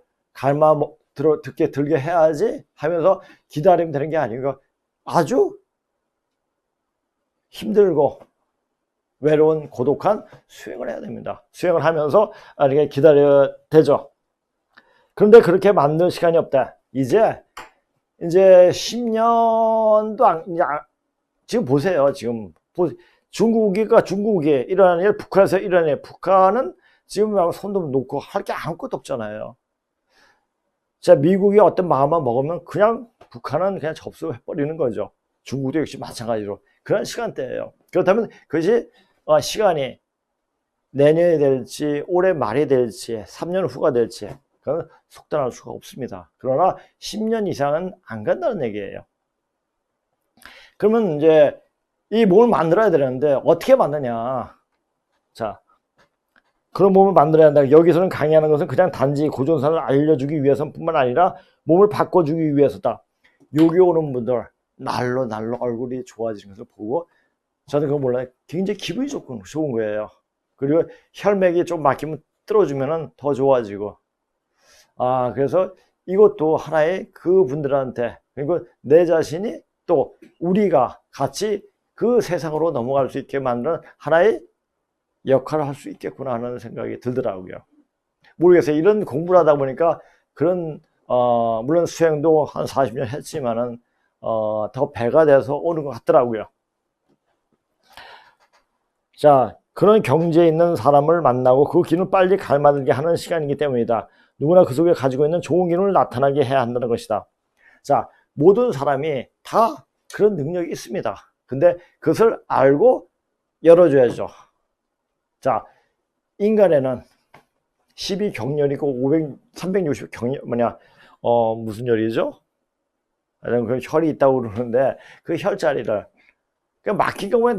들게 해야지 하면서 기다리면 되는 게 아니고 아주 힘들고 외로운 고독한 수행을 해야 됩니다. 수행을 하면서 이렇게 기다려야 되죠. 그런데 그렇게 만들 시간이 없다. 이제 10년도 지금 보세요. 지금 중국이 일어나는 일, 북한에서 일어나는 일, 북한은 지금 손도 놓고 할 게 아무것도 없잖아요. 자, 미국이 어떤 마음만 먹으면 그냥 북한은 그냥 접수해버리는 거죠. 중국도 역시 마찬가지로 그런 시간대예요. 그렇다면 그것이 시간이 내년이 될지 올해 말이 될지 3년 후가 될지 그건 속단할 수가 없습니다. 그러나 10년 이상은 안 간다는 얘기예요. 그러면 이제 이 몸을 만들어야 되는데 어떻게 만드냐. 자, 그런 몸을 만들어야 한다. 여기서는 강의하는 것은 그냥 단지 고존산을 알려주기 위해서뿐만 아니라 몸을 바꿔주기 위해서다. 여기 오는 분들 날로 얼굴이 좋아지는 것을 보고 저는 그거 몰라요. 굉장히 기분이 좋은 거예요. 그리고 혈맥이 좀 막히면 뚫어주면 더 좋아지고. 그래서 이것도 하나의 그 분들한테, 그리고 내 자신이 또 우리가 같이 그 세상으로 넘어갈 수 있게 만드는 하나의 역할을 할 수 있겠구나 하는 생각이 들더라고요. 모르겠어요. 이런 공부를 하다 보니까 그런, 물론 수행도 한 40년 했지만은, 더 배가 돼서 오는 것 같더라고요. 자, 그런 경지에 있는 사람을 만나고 그 기운을 빨리 갈망들게 하는 시간이기 때문이다. 누구나 그 속에 가지고 있는 좋은 기운을 나타나게 해야 한다는 것이다. 자, 모든 사람이 다 그런 능력이 있습니다. 근데 그것을 알고 열어줘야죠. 자, 인간에는 12경련이고 360경련, 무슨 열이죠? 그 혈이 있다고 그러는데 그 혈자리를 그냥 막힌 경우에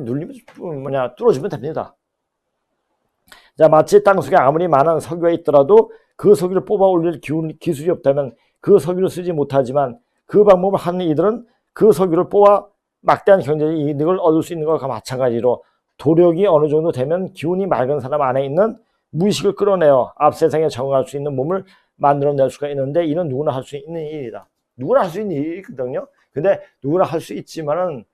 뚫어주면 됩니다. 자, 마치 땅속에 아무리 많은 석유가 있더라도 그 석유를 뽑아 올릴 기술이 없다면 그 석유를 쓰지 못하지만 그 방법을 하는 이들은 그 석유를 뽑아 막대한 경제적 이득을 얻을 수 있는 것과 마찬가지로 도력이 어느 정도 되면 기운이 맑은 사람 안에 있는 무의식을 끌어내어 앞 세상에 적응할 수 있는 몸을 만들어낼 수가 있는데 이는 누구나 할 수 있는 일이다. 누구나 할 수 있는 일이거든요. 근데 누구나 할 수 있지만은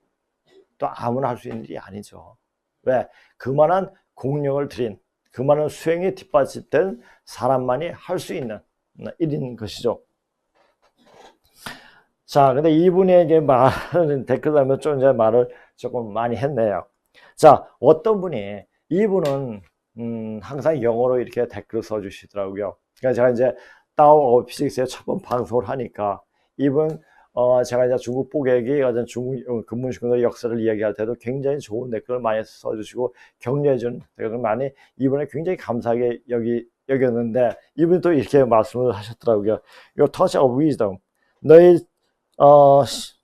또 아무나 할 수 있는 일이 아니죠. 왜? 그만한 공력을 들인, 그만한 수행이 뒷받침된 사람만이 할 수 있는 일인 것이죠. 자, 근데 이분의 이제 댓글 달면 좀 이제 말을 조금 많이 했네요. 자, 어떤 분이, 이분은, 항상 영어로 이렇게 댓글을 써주시더라고요. 그러니까 제가 이제 다오 오브 피직스에 첫 번 방송을 하니까, 이분, 제가 이제 중국 보객이 어떤 중국 근문신군의 역사를 이야기할 때도 굉장히 좋은 댓글을 많이 써주시고, 격려해준 댓글을 많이, 이분에 굉장히 감사하게 여겼는데, 이분이 또 이렇게 말씀을 하셨더라고요. Your touch of wisdom. 너의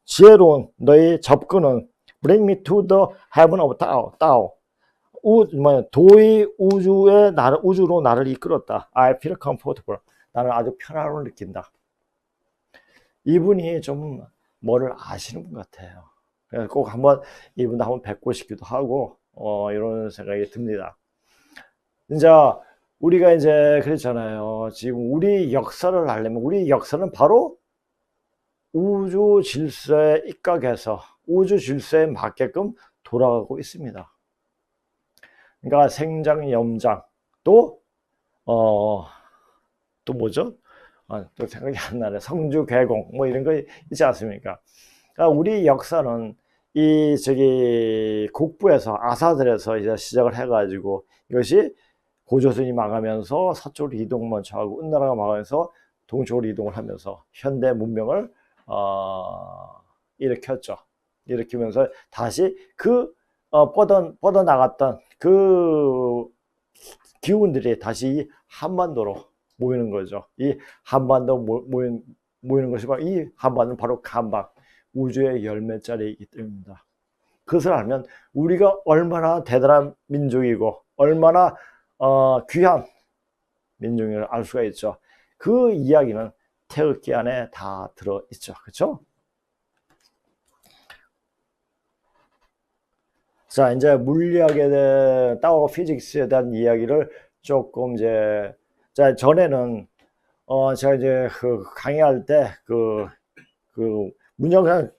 지혜로운 너의 접근은 bring me to the heaven of Tao. 도의 우주로 나를 이끌었다. I feel comfortable. 나는 아주 편안함을 느낀다. 이분이 좀 뭐를 아시는 분 같아요. 그래서 꼭 한번 이분도 한번 뵙고 싶기도 하고 이런 생각이 듭니다. 이제 우리가 이제 그랬잖아요. 지금 우리 역사를 알려면 우리 역사는 바로 우주 질서에 입각해서 우주 질서에 맞게끔 돌아가고 있습니다. 그러니까 생장, 염장, 또 뭐죠? 또 생각이 안 나네. 성주, 괴공, 뭐 이런 거 있지 않습니까? 그러니까 우리 역사는 국부에서, 아사들에서 이제 시작을 해가지고 이것이 고조선이 망하면서 서쪽으로 이동 먼저 하고 은나라가 망하면서 동쪽으로 이동을 하면서 현대 문명을 일으켰죠. 일으키면서 다시 뻗어나갔던 그 기운들이 다시 한반도로 모이는 거죠. 이 한반도 모인 모이는 것이 바로 이 한반도는 바로 간방, 우주의 열매자리이기 때문입니다. 그것을 알면 우리가 얼마나 대단한 민족이고 얼마나 귀한 민족을 알 수가 있죠. 그 이야기는 태극기 안에 다 들어있죠. 그렇죠? 자, 이제 물리학에 대한 타워 피직스에 대한 이야기를 조금 이제, 자, 전에는 제가 이제 그 강의할 때 문형 그냥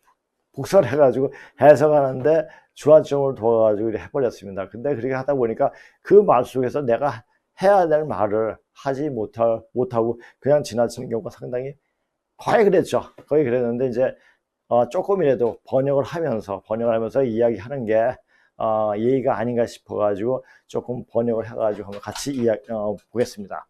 복사를 해가지고 해석하는데 주안점을 둬가지고 해버렸습니다. 근데 그렇게 하다 보니까 그 말 속에서 내가 해야 될 말을 하지 못하고 그냥 지나치는 경우가 상당히 거의 그랬죠. 거의 그랬는데 이제 조금이라도 번역을 하면서 이야기하는 게 예의가 아닌가 싶어가지고 조금 번역을 해가지고 한번 같이 보겠습니다.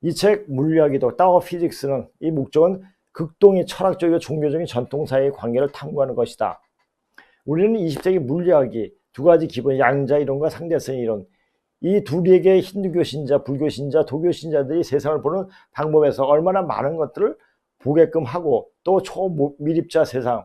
이 책 물리학이도 타워 피직스는 이 목적은 극동의 철학적이고 종교적인 전통사회의 관계를 탐구하는 것이다. 우리는 20세기 물리학이 두 가지 기본 양자 이론과 상대성 이론, 이 둘에게 힌두교 신자, 불교 신자, 도교 신자들이 세상을 보는 방법에서 얼마나 많은 것들을 보게끔 하고 또 초미립자 세상의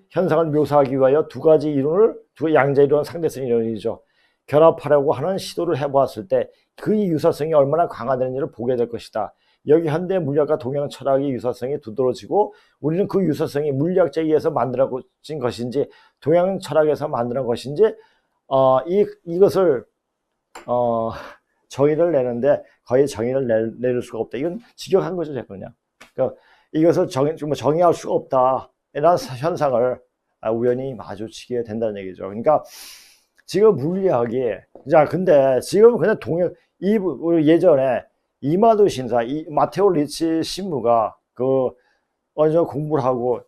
현상을 묘사하기 위하여 두 가지 이론을, 두 양자 이론, 상대성 이론이죠. 결합하려고 하는 시도를 해보았을 때 그의 유사성이 얼마나 강화되는지를 보게 될 것이다. 여기 현대 물리학과 동양 철학의 유사성이 두드러지고 우리는 그 유사성이 물리학자에 의해서 만들어진 것인지 동양 철학에서 만드는 것인지 이것을 정의를 내는데 거의 정의를 내릴 수가 없다. 이건 직역한 거죠, 제가 그냥. 그러니까 이것을 정의할 수가 없다. 이런 현상을 우연히 마주치게 된다는 얘기죠. 그러니까 지금 물리학이, 자, 근데 지금 그냥 예전에 이마도 신사, 마테오 리치 신부가 어느 정도 공부를 하고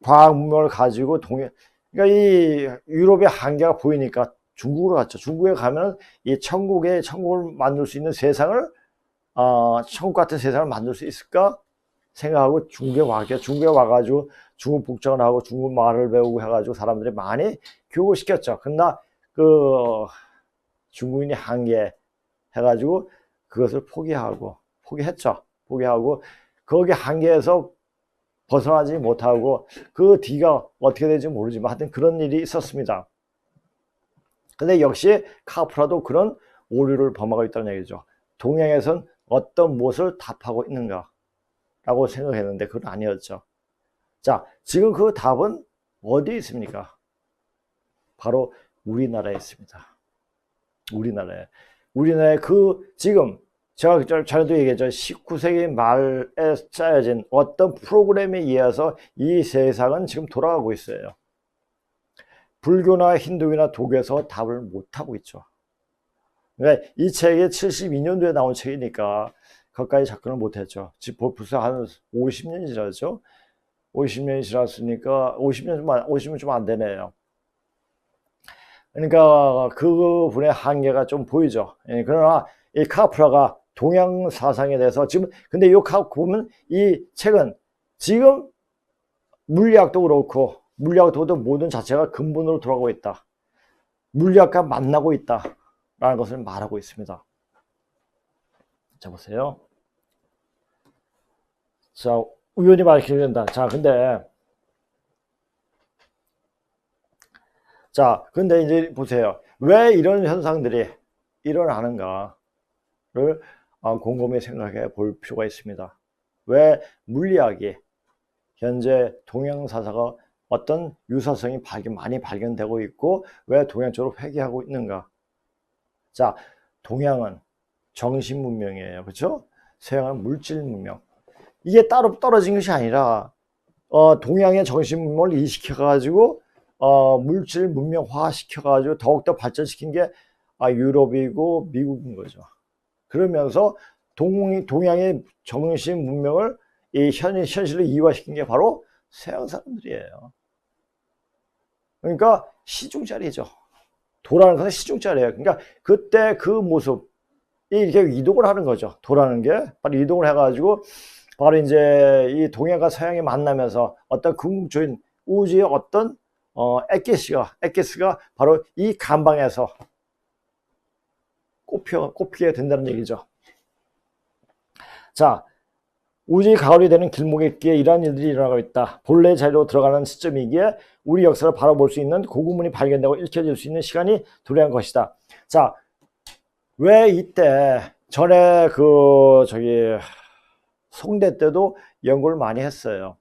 과학 문명을 가지고 그러니까 이 유럽의 한계가 보이니까 중국으로 갔죠. 중국에 가면 이 천국을 만들 수 있는 세상을, 천국 같은 세상을 만들 수 있을까 생각하고 중국에 와가지고 중국 복장을 하고 중국 말을 배우고 해가지고 사람들이 많이 교육을 시켰죠. 그러나 중국인이 한계 해가지고 그것을 포기했죠. 포기하고 거기 한계에서 벗어나지 못하고 그 뒤가 어떻게 될지 모르지만 하여튼 그런 일이 있었습니다. 근데 역시 카프라도 그런 오류를 범하고 있다는 얘기죠. 동양에선 어떤 무엇을 답하고 있는가 라고 생각했는데 그건 아니었죠. 자, 지금 그 답은 어디에 있습니까? 바로 우리나라에 있습니다. 우리나라에 지금 제가 전에도 얘기했죠. 19세기 말에 짜여진 어떤 프로그램에 의해서 이 세상은 지금 돌아가고 있어요. 불교나 힌두교나 도교에서 답을 못하고 있죠. 그러니까 이 책이 72년도에 나온 책이니까 거기까지 접근을 못했죠. 지금 벌써 한 50년이 지났죠. 50년이 지났으니까 50년 좀 안 되네요. 그러니까 그 분의 한계가 좀 보이죠. 그러나 이 카프라가 동양 사상에 대해서 지금, 근데 보면 이 책은 지금 물리학도 그렇고 물리학도 모든 자체가 근본으로 돌아가고 있다. 물리학과 만나고 있다. 라는 것을 말하고 있습니다. 자, 보세요. 자, 우연히 밝히게 된다. 자, 근데 이제 보세요. 왜 이런 현상들이 일어나는가를 곰곰이 생각해 볼 필요가 있습니다. 왜 물리학이 현재 동양 사사가 어떤 유사성이 많이 발견되고 있고 왜 동양 쪽으로 회귀하고 있는가? 자, 동양은 정신 문명이에요. 그렇죠? 서양은 물질 문명. 이게 따로 떨어진 것이 아니라 동양의 정신 문명을 이식해 가지고 물질 문명화 시켜가지고 더욱더 발전시킨 게 유럽이고 미국인 거죠. 그러면서 동양의 정신 문명을 이 현실로 이화시킨 게 바로 서양 사람들이에요. 그러니까 시중짜리죠. 도라는 것은 시중짜리예요. 그러니까 그때 그 모습이 이렇게 이동을 하는 거죠. 도라는 게 바로 이동을 해가지고 바로 이제 이 동양과 서양이 만나면서 어떤 궁극적인 우주의 어떤 에케스가 바로 이 간방에서 꼽히게 된다는 얘기죠. 자, 우주의 가을이 되는 길목에 있기에 이러한 일들이 일어나고 있다. 본래 자리로 들어가는 시점이기에 우리 역사를 바라볼 수 있는 고구문이 발견되고 읽혀질 수 있는 시간이 도래한 것이다. 자, 왜 이때 전에 송대 때도 연구를 많이 했어요.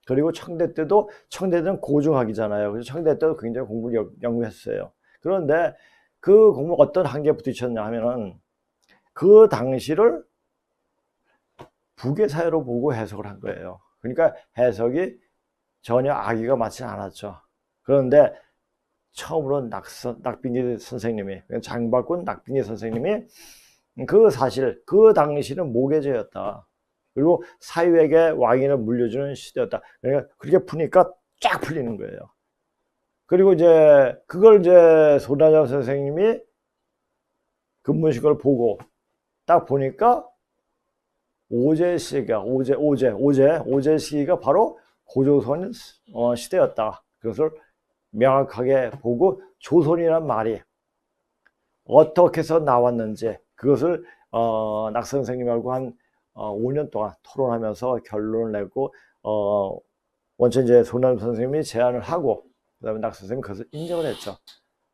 그리고 청대 때도, 청대는 고중학이잖아요. 그래서 청대 때도 굉장히 공부를 연구했어요. 그런데 그 공부가 어떤 한계에 부딪혔냐 하면은 그 당시를 북의 사회로 보고 해석을 한 거예요. 그러니까 해석이 전혀 악의가 맞지 않았죠. 그런데 처음으로 낙빈기 선생님이, 장박군 낙빈기 선생님이 그 사실, 그 당시는 모계제였다. 그리고 사유에게 왕위를 물려주는 시대였다. 그러니까 그렇게 푸니까 쫙 풀리는 거예요. 그리고 이제 그걸 이제 손하정 선생님이 근문식을 보고 딱 보니까 오제 시기가 오제 시기가 바로 고조선 시대였다. 그것을 명확하게 보고 조선이란 말이 어떻게 해서 나왔는지 그것을 낙 선생님하고 한 5년 동안 토론하면서 결론을 내고 원체 이제 손남 선생님이 제안을 하고 그다음에 낙 선생님이 그것을 인정을 했죠.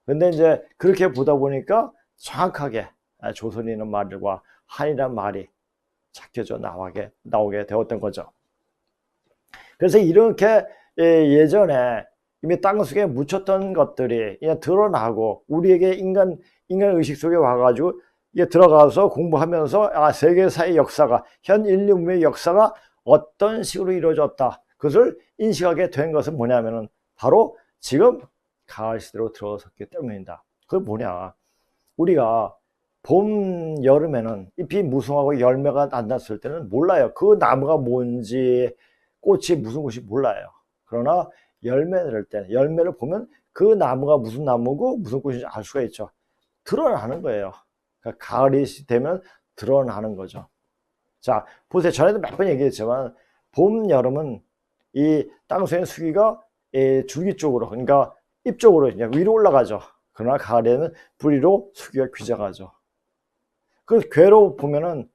근데 이제 그렇게 보다 보니까 정확하게 조선이라는 말과 한이라는 말이 착혀져 나오게 되었던 거죠. 그래서 이렇게 예전에 이미 땅속에 묻혔던 것들이 그냥 드러나고 우리에게 인간 의식 속에 와가지고 이게 들어가서 공부하면서 세계사의 역사가 현 인류 문명의 역사가 어떤 식으로 이루어졌다. 그것을 인식하게 된 것은 뭐냐면은 바로 지금 가을 시대로 들어섰기 때문이다. 그게 뭐냐? 우리가 봄, 여름에는 잎이 무성하고 열매가 안 났을 때는 몰라요. 그 나무가 뭔지, 꽃이 무슨 꽃이 몰라요. 그러나 열매를 때, 열매를 보면 그 나무가 무슨 나무고 무슨 꽃인지 알 수가 있죠. 드러나는 거예요. 그러니까 가을이 되면 드러나는 거죠. 자, 보세요. 전에도 몇 번 얘기했지만 봄, 여름은 이 땅속의 수기가 줄기 쪽으로, 그러니까 잎 쪽으로 위로 올라가죠. 그러나 가을에는 뿌리로 수기가 귀장하죠. 그 괴로 보면은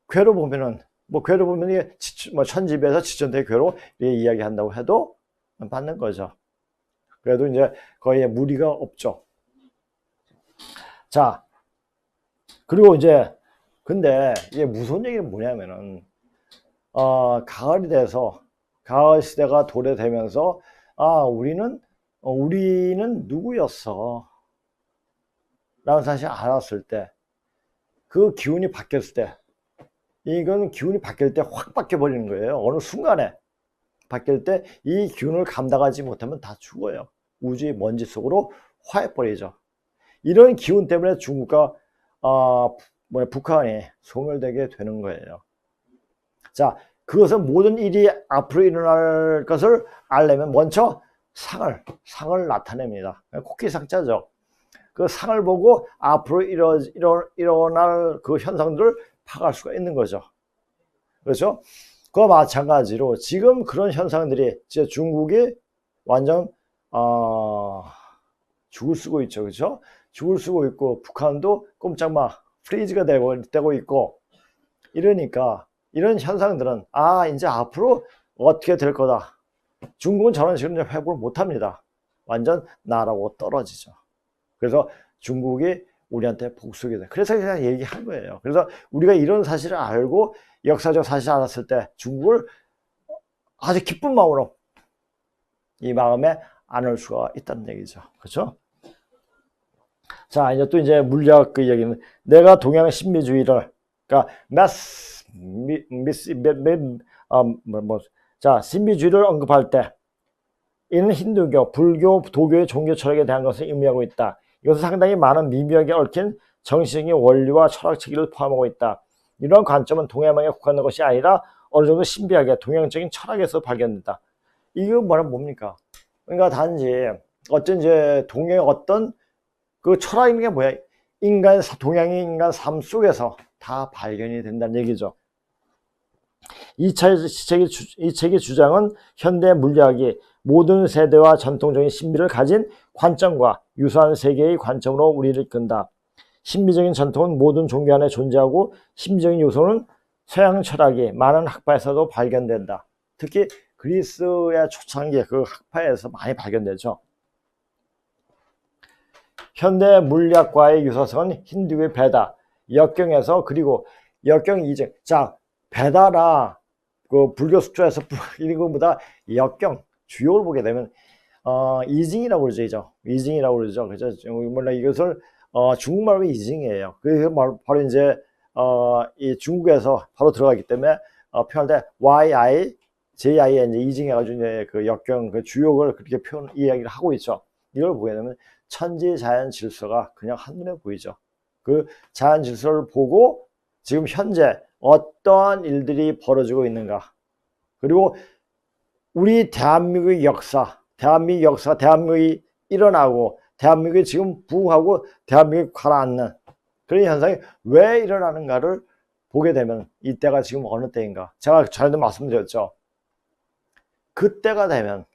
이게 천집에서 지천대의 괴로 이야기한다고 해도 맞는 거죠. 그래도 이제 거의 무리가 없죠. 자, 그리고 이제 근데 이게 무슨 얘기는 뭐냐면은 가을이 돼서 가을 시대가 도래되면서 우리는 누구였어? 라는 사실을 알았을 때 그 기운이 바뀌었을 때 이건 기운이 바뀔 때 확 바뀌어 버리는 거예요. 어느 순간에 바뀔 때 이 기운을 감당하지 못하면 다 죽어요. 우주의 먼지 속으로 화해 버리죠. 이런 기운 때문에 중국과 북한이 소멸되게 되는 거예요. 자, 그것은 모든 일이 앞으로 일어날 것을 알려면 먼저 상을 나타냅니다. 코끼상자죠. 그 상을 보고 앞으로 일어날 그 현상들을 파악할 수가 있는 거죠. 그렇죠? 그와 마찬가지로 지금 그런 현상들이 이제 중국이 완전 죽을 쓰고 있죠. 그렇죠? 죽을 쓰고 있고 북한도 꼼짝마 프리즈가 되고 있고 이러니까 이런 현상들은 이제 앞으로 어떻게 될 거다. 중국은 저런 식으로 회복을 못합니다. 완전 나라고 떨어지죠. 그래서 중국이 우리한테 복수게 돼. 그래서 그냥 얘기한 거예요. 그래서 우리가 이런 사실을 알고 역사적 사실을 알았을 때 중국을 아주 기쁜 마음으로 이 마음에 안을 수가 있다는 얘기죠. 그렇죠? 자, 이제 물리학 그 얘기는 내가 동양 신비주의를 그러니까 신비주의를 언급할 때 이는 힌두교, 불교, 도교의 종교 철학에 대한 것을 의미하고 있다. 이것은 상당히 많은 미묘하게 얽힌 정신적인 원리와 철학 체계를 포함하고 있다. 이러한 관점은 동양만에 국한된 것이 아니라 어느 정도 신비하게 동양적인 철학에서 발견된다. 이거 뭡니까? 그러니까 단지 어쩐 이제 동양의 어떤 그 철학인 게 뭐야? 동양의 인간 삶 속에서 다 발견이 된다는 얘기죠. 이 책의 주장은 현대 물리학이 모든 세대와 전통적인 신비를 가진 관점과 유사한 세계의 관점으로 우리를 이끈다. 신비적인 전통은 모든 종교 안에 존재하고 신비적인 요소는 서양 철학이 많은 학파에서도 발견된다. 특히 그리스의 초창기 그 학파에서 많이 발견되죠. 현대 물리학과의 유사성은 힌두교의 베다, 역경에서 그리고 역경 이증. 자, 베다나 그 불교 숙조에서 이런 것보다 역경 주요를 보게 되면 이징이라고 그러죠. 이징이라고 그러죠. 그죠? 물론 이것을 중국말로 이징이에요. 그래서 바로 이제 이 중국에서 바로 들어가기 때문에 표현할 때 YI, JI에 이제 이징해가지고 이제 그 역경 그 주역을 그렇게 이야기를 하고 있죠. 이걸 보게 되면 천지 자연 질서가 그냥 한눈에 보이죠. 그 자연 질서를 보고 지금 현재 어떠한 일들이 벌어지고 있는가. 그리고 우리 대한민국의 역사, 대한민국이 일어나고 대한민국이 지금 부흥하고 대한민국이 가라앉는 그런 현상이 왜 일어나는가를 보게 되면 이때가 지금 어느 때인가. 제가 전에도 말씀드렸죠. 그때가 되면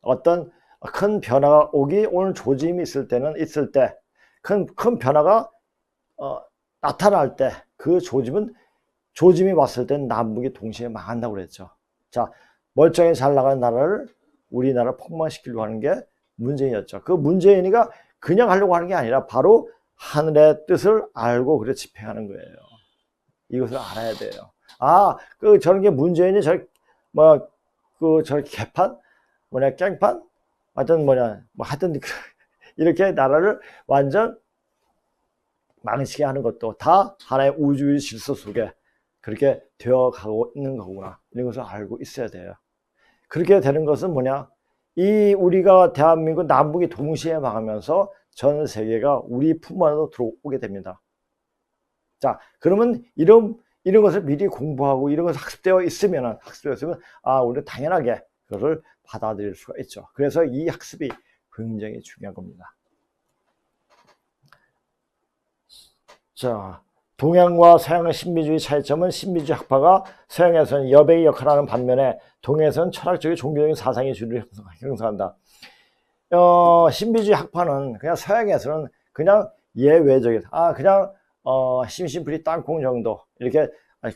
어떤 큰 변화가 오는 조짐이 있을 때 큰 변화가 나타날 때 그 조짐이 왔을 땐 남북이 동시에 망한다고 그랬죠. 자, 멀쩡히 잘 나가는 나라를 우리나라를 폭망시키려고 하는 게 문재인이었죠. 그 문재인이가 그냥 하려고 하는 게 아니라 바로 하늘의 뜻을 알고 그래 집행하는 거예요. 이것을 알아야 돼요. 저런 게 문재인이 저 개판? 깽판? 하여튼 하여튼 이렇게 나라를 완전 망치게 하는 것도 다 하나의 우주의 질서 속에 그렇게 되어 가고 있는 거구나. 이런 것을 알고 있어야 돼요. 그렇게 되는 것은 우리가 대한민국 남북이 동시에 망하면서 전 세계가 우리 품 안으로 들어오게 됩니다. 자, 그러면 이런 것을 미리 공부하고 이런 것을 학습되어 있으면 우리는 당연하게 그것을 받아들일 수가 있죠. 그래서 이 학습이 굉장히 중요한 겁니다. 자, 동양과 서양의 신비주의 차이점은 신비주의 학파가 서양에서는 여백의 역할을 하는 반면에 동양에서는 철학적인 종교적인 사상의 주류를 형성한다. 신비주의 학파는 그냥 서양에서는 그냥 예외적인 그냥 심심풀이 땅콩 정도 이렇게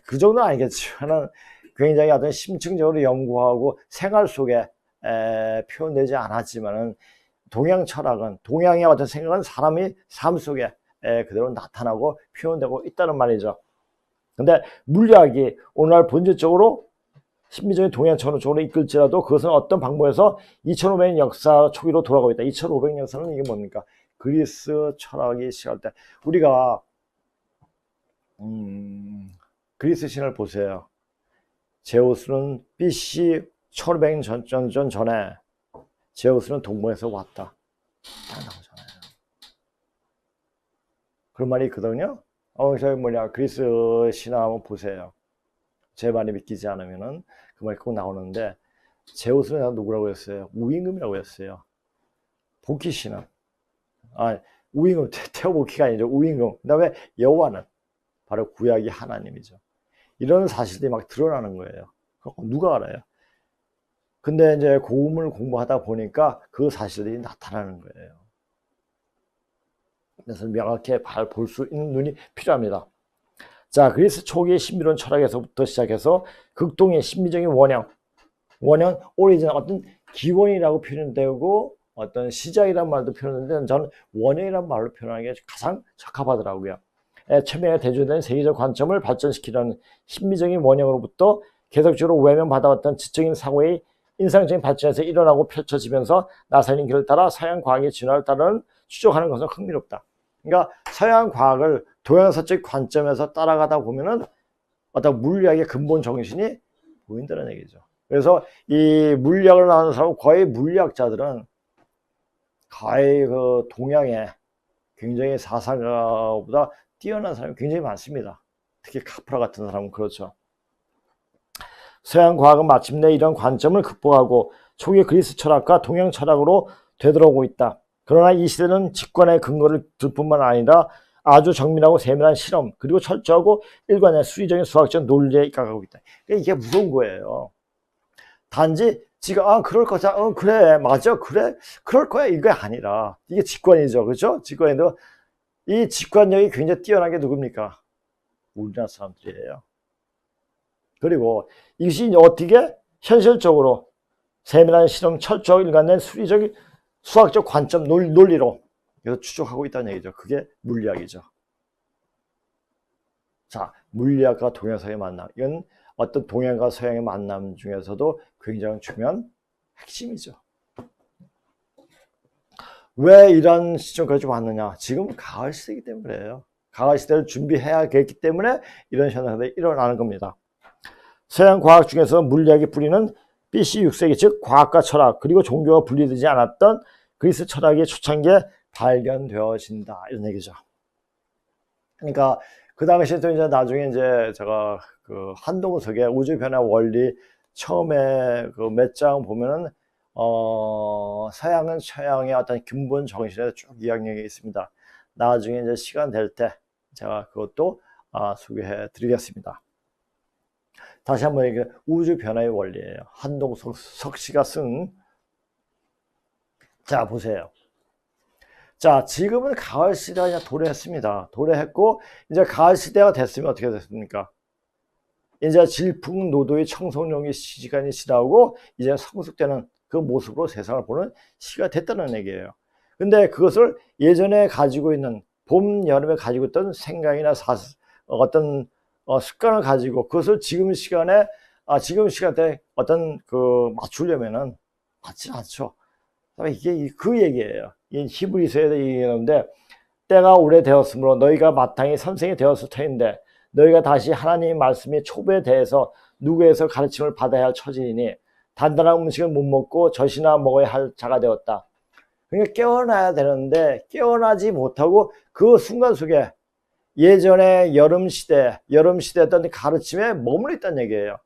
그 정도는 아니겠지만 굉장히 어떤 심층적으로 연구하고 생활 속에 표현되지 않았지만은 동양 철학은 동양의 어떤 생각은 사람이 삶 속에 그대로 나타나고 표현되고 있다는 말이죠. 근데 물리학이 오늘날 본질적으로 신비적인 동양 철학으로 이끌지라도 그것은 어떤 방법에서 2500년 역사 초기로 돌아가고 있다. 2500년 역사는 이게 뭡니까? 그리스 철학이 시작할 때 우리가 그리스 신을 보세요. 제우스는 BC 1500년 전에 제우스는 동방에서 왔다. 나오잖아요. 그런 말이 있거든요. 그리스 신화 한번 보세요. 제 말이 믿기지 않으면은 그 말이 꼭 나오는데 제우스는 누구라고 했어요? 우임금이라고 했어요. 복희 신화. 우임금, 테오복희가 아니죠. 우임금. 그 다음에 여호와는 바로 구약의 하나님이죠. 이런 사실들이 막 드러나는 거예요. 누가 알아요? 근데 이제 고음을 공부하다 보니까 그 사실들이 나타나는 거예요. 그래서 명확히 볼 수 있는 눈이 필요합니다. 자, 그리스 초기의 신비로운 철학에서부터 시작해서 극동의 신비적인 원형, 오리진 어떤 기원이라고 표현되고 어떤 시작이란 말도 표현되는데 저는 원형이란 말로 표현하는 게 가장 적합하더라고요. 최명에 대조된 세계적 관점을 발전시키려는 신비적인 원형으로부터 계속적으로 외면받아왔던 지적인 사고의 인상적인 발전에서 일어나고 펼쳐지면서 나사는 길을 따라 서양 과학의 진화를 따르는 추적하는 것은 흥미롭다. 그러니까 서양 과학을 동양사적 관점에서 따라가다 보면은 어떤 물리학의 근본 정신이 보인다는 얘기죠. 그래서 이 물리학을 나누는 사람 거의 물리학자들은 거의 그 동양의 굉장히 사상가보다 뛰어난 사람이 굉장히 많습니다. 특히 카프라 같은 사람은 그렇죠. 서양 과학은 마침내 이런 관점을 극복하고 초기 그리스 철학과 동양 철학으로 되돌아오고 있다. 그러나 이 시대는 직관의 근거를 둘 뿐만 아니라 아주 정밀하고 세밀한 실험 그리고 철저하고 일관의 수리적인 수학적 논리에 입각하고 있다. 이게 무서운 거예요. 단지 지가 그럴 거다. 그래 맞아 그래 그럴 거야 이게 아니라 이게 직관이죠. 그렇죠? 직관인데 이 직관력이 굉장히 뛰어난 게 누굽니까? 우리나라 사람들이에요. 그리고 이것이 이제 어떻게 현실적으로 세밀한 실험, 철저하게 일관된 수리적, 수학적 관점, 논리로 추적하고 있다는 얘기죠. 그게 물리학이죠. 자, 물리학과 동양서의 만남. 이건 어떤 동양과 서양의 만남 중에서도 굉장히 중요한 핵심이죠. 왜 이런 시점까지 왔느냐? 지금 가을 시대이기 때문에 그래요. 가을 시대를 준비해야겠기 때문에 이런 현상들이 일어나는 겁니다. 서양 과학 중에서 물리학이 뿌리는 BC 6세기, 즉 과학과 철학 그리고 종교가 분리되지 않았던 그리스 철학의 초창기에 발견되어진다, 이런 얘기죠. 그러니까 그 당시에 또 이제 나중에 이제 제가 그 한동석의 우주 변화 원리 처음에 그 몇 장 보면은 서양은 서양의 어떤 근본 정신에 쭉 이야기가 있습니다. 나중에 이제 시간 될 때 제가 그것도 소개해 드리겠습니다. 다시 한번 얘기해, 우주 변화의 원리예요. 한동석 씨가 쓴. 자, 보세요. 자, 지금은 가을 시대가 그냥 도래했습니다. 도래했고 이제 가을 시대가 됐으면 어떻게 됐습니까? 이제 질풍노도의 청소년기 시간이 지나고 이제 성숙되는 그 모습으로 세상을 보는 시기가 됐다는 얘기예요. 근데 그것을 예전에 가지고 있는 봄, 여름에 가지고 있던 생각이나 어떤 습관을 가지고 그것을 지금 시간대에 어떤 그 맞추려면은 맞지 않죠. 이게 그 얘기예요. 이 히브리서에 얘기하는데, 때가 오래되었으므로 너희가 마땅히 선생이 되었을 터인데 너희가 다시 하나님의 말씀이 초보에 대해서 누구에서 가르침을 받아야 할 처지이니 단단한 음식을 못 먹고 젖이나 먹어야 할 자가 되었다. 그러니까 깨어나야 되는데 깨어나지 못하고 그 순간 속에 예전에 여름시대였던 가르침에 머물러 있다는 얘기예요.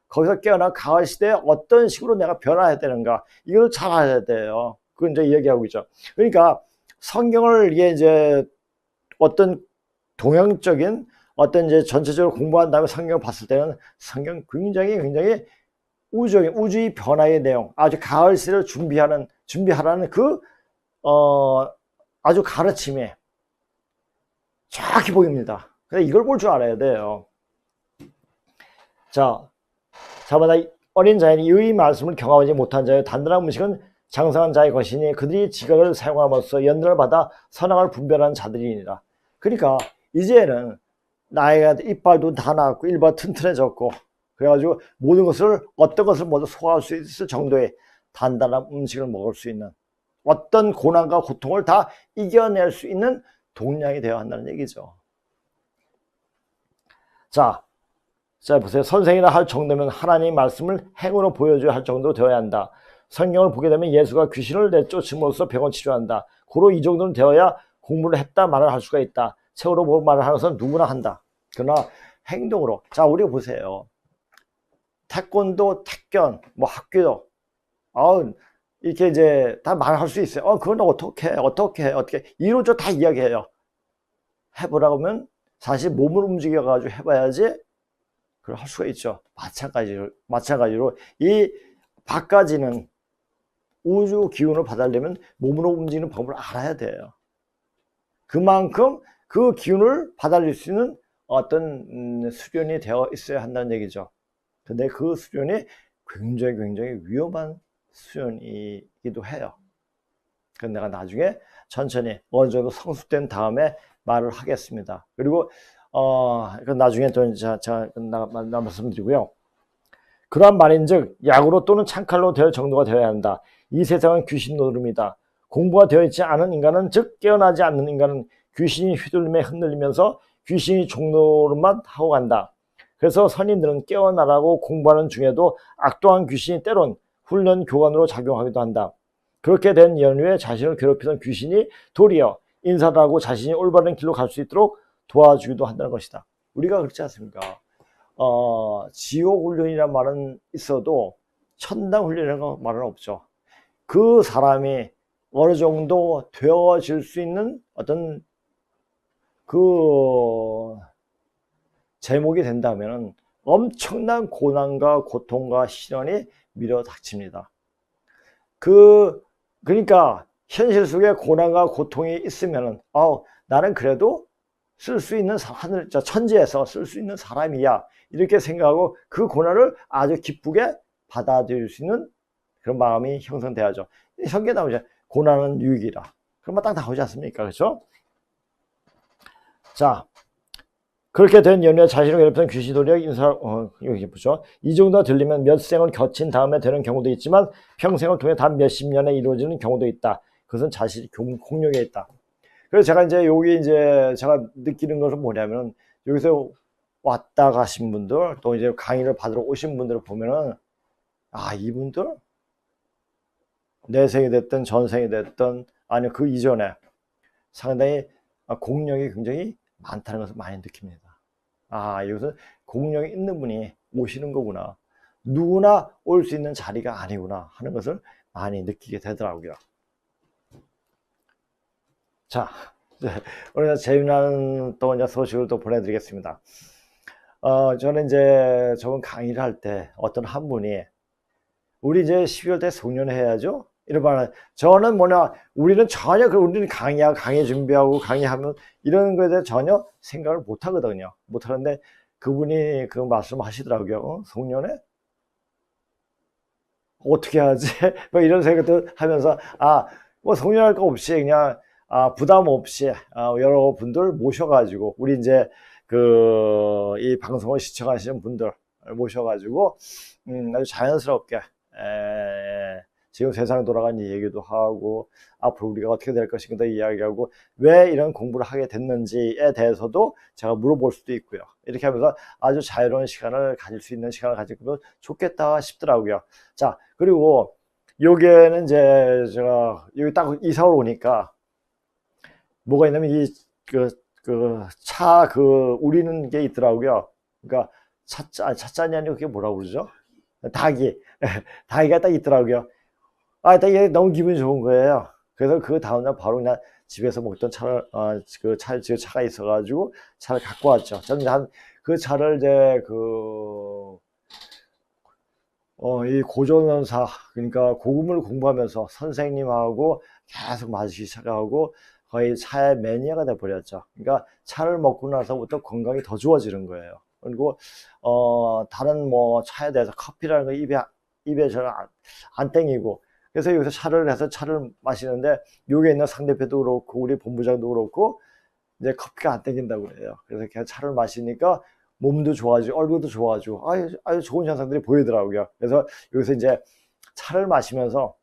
거기서 깨어나 가을 시대에 어떤 식으로 내가 변화해야 되는가, 이걸 잘 알아야 돼요. 그걸 이제 얘기하고 있죠. 그러니까 성경을 이제 어떤 동양적인 어떤 이제 전체적으로 공부한 다음에 성경을 봤을 때는 성경 굉장히 우주의 변화의 내용, 아주 가을 시대를 준비하라는 그 아주 가르침이 정확히 보입니다. 그래서 이걸 볼 줄 알아야 돼요. 자, 자마다 어린 자연이 의 말씀을 경험하지 못한 자의 단단한 음식은 장성한 자의 것이니 그들이 지각을 사용함으로써 연단을 받아 선악을 분별하는 자들이니라. 그러니까 이제는 나이가 이빨도 다 나왔고 일부가 튼튼해졌고 그래가지고 어떤 것을 모두 소화할 수 있을 정도의 단단한 음식을 먹을 수 있는, 어떤 고난과 고통을 다 이겨낼 수 있는 동량이 되어야 한다는 얘기죠. 자 보세요. 선생이라 할 정도면 하나님의 말씀을 행으로 보여줘야 할 정도로 되어야 한다. 성경을 보게 되면 예수가 귀신을 내쫓음으로써 병을 치료한다. 고로 이 정도는 되어야 공부를 했다 말을 할 수가 있다. 책으로 뭐 말을 하는 것은 누구나 한다. 그러나 행동으로, 자 우리가 보세요. 태권도, 태견, 뭐 학교도 이렇게 이제 다 말할 수 있어요. 그건 어떻게 이로저 다 이야기해요. 해보라고 하면 사실 몸을 움직여 가지고 해봐야지 그걸 할 수가 있죠. 마찬가지로 이 밖까지는 우주 기운을 받으려면 몸으로 움직이는 법을 알아야 돼요. 그만큼 그 기운을 받아들일 수 있는 어떤 수련이 되어 있어야 한다는 얘기죠. 근데 그 수련이 굉장히 위험한 수련이기도 해요. 그건 내가 나중에 천천히 어느 정도 성숙된 다음에 말을 하겠습니다. 그리고 그건 나중에 또 제가 말씀드리고요. 그러한 말인즉 약으로 또는 창칼로 될 정도가 되어야 한다. 이 세상은 귀신 노름이다. 공부가 되어 있지 않은 인간은, 즉 깨어나지 않는 인간은 귀신이 휘둘림에 흔들리면서 귀신이 종노릇만 하고 간다. 그래서 선인들은 깨어나라고 공부하는 중에도 악독한 귀신이 때론 훈련 교관으로 작용하기도 한다. 그렇게 된 연후에 자신을 괴롭히던 귀신이 도리어 인사를 하고 자신이 올바른 길로 갈 수 있도록 도와주기도 한다는 것이다. 우리가 그렇지 않습니까? 지옥 훈련이라는 말은 있어도 천당 훈련이라는 말은 없죠. 그 사람이 어느 정도 되어질 수 있는 어떤 그 제목이 된다면 엄청난 고난과 고통과 시련이 밀어닥칩니다. 그러니까 현실 속에 고난과 고통이 있으면 나는 그래도 쓸 수 있는 하늘, 천지에서 쓸 수 있는 사람이야. 이렇게 생각하고 그 고난을 아주 기쁘게 받아들일 수 있는 그런 마음이 형성돼야죠. 성경에 나오죠. 고난은 유익이라. 그런 말 딱 나오지 않습니까? 그렇죠? 자, 그렇게 된 연후에 자신을 괴롭히는 귀신돌이여 여기 보죠. 이 정도 들리면 몇 생을 거친 다음에 되는 경우도 있지만 평생을 통해 단 몇십 년에 이루어지는 경우도 있다. 그것은 자신이 공력에 있다. 그래서 제가 이제 여기 이제 제가 느끼는 것은 뭐냐면 여기서 왔다 가신 분들 또 이제 강의를 받으러 오신 분들을 보면은 아, 이분들 내생이 됐든 전생이 됐든 아니면 그 이전에 상당히 공력이 굉장히 많다는 것을 많이 느낍니다. 아, 이것은 공력이 있는 분이 오시는 거구나. 누구나 올 수 있는 자리가 아니구나 하는 것을 많이 느끼게 되더라고요. 자, 오늘 재미난 또 이제 소식을 또 보내드리겠습니다. 저는 이제 저번 강의를 할 때 어떤 한 분이 우리 이제 12월 때 송년회 해야죠? 이런 말, 저는 뭐냐, 우리는 전혀, 우리는 강의 준비하고 강의하면 이런 거에 대해 전혀 생각을 못 하거든요. 못 하는데 그분이 그 말씀 하시더라고요. 송년회? 어떻게 하지? 뭐 이런 생각도 하면서, 뭐 송년할 거 없이 그냥, 부담 없이, 여러분들 모셔가지고, 우리 이제 이 방송을 시청하시는 분들 모셔가지고, 아주 자연스럽게, 지금 세상 돌아가는 얘기도 하고 앞으로 우리가 어떻게 될 것인가 이야기하고 왜 이런 공부를 하게 됐는지에 대해서도 제가 물어볼 수도 있고요. 이렇게 하면서 아주 자유로운 시간을 가질 수 있는 시간을 가지면 좋겠다 싶더라고요. 자, 그리고 여기에는 이제 제가 여기 딱 이사를 오니까 뭐가 있냐면 우리는 게 있더라고요. 그러니까 찻잔이 아니고 그게 뭐라고 그러죠? 닭이가 딱 있더라고요. 이게 너무 기분이 좋은 거예요. 그래서 그 다음날 바로 그냥 집에서 먹던 차를, 차가 있어가지고 차를 갖고 왔죠. 저는 그 차를 이제 이 고전원사, 그러니까 고급을 공부하면서 선생님하고 계속 마시기 시작하고 거의 차의 매니아가 돼버렸죠. 그러니까 차를 먹고 나서부터 건강이 더 좋아지는 거예요. 그리고, 다른 뭐 차에 대해서 커피라는 거 입에 잘 안 땡기고, 그래서 여기서 차를 해서 차를 마시는데 여기에 있는 상대표도 그렇고 우리 본부장도 그렇고 이제 커피가 안 땡긴다고 그래요. 그래서 그냥 차를 마시니까 몸도 좋아지고 얼굴도 좋아지고 아주 좋은 현상들이 보이더라고요. 그래서 여기서 이제 차를 마시면서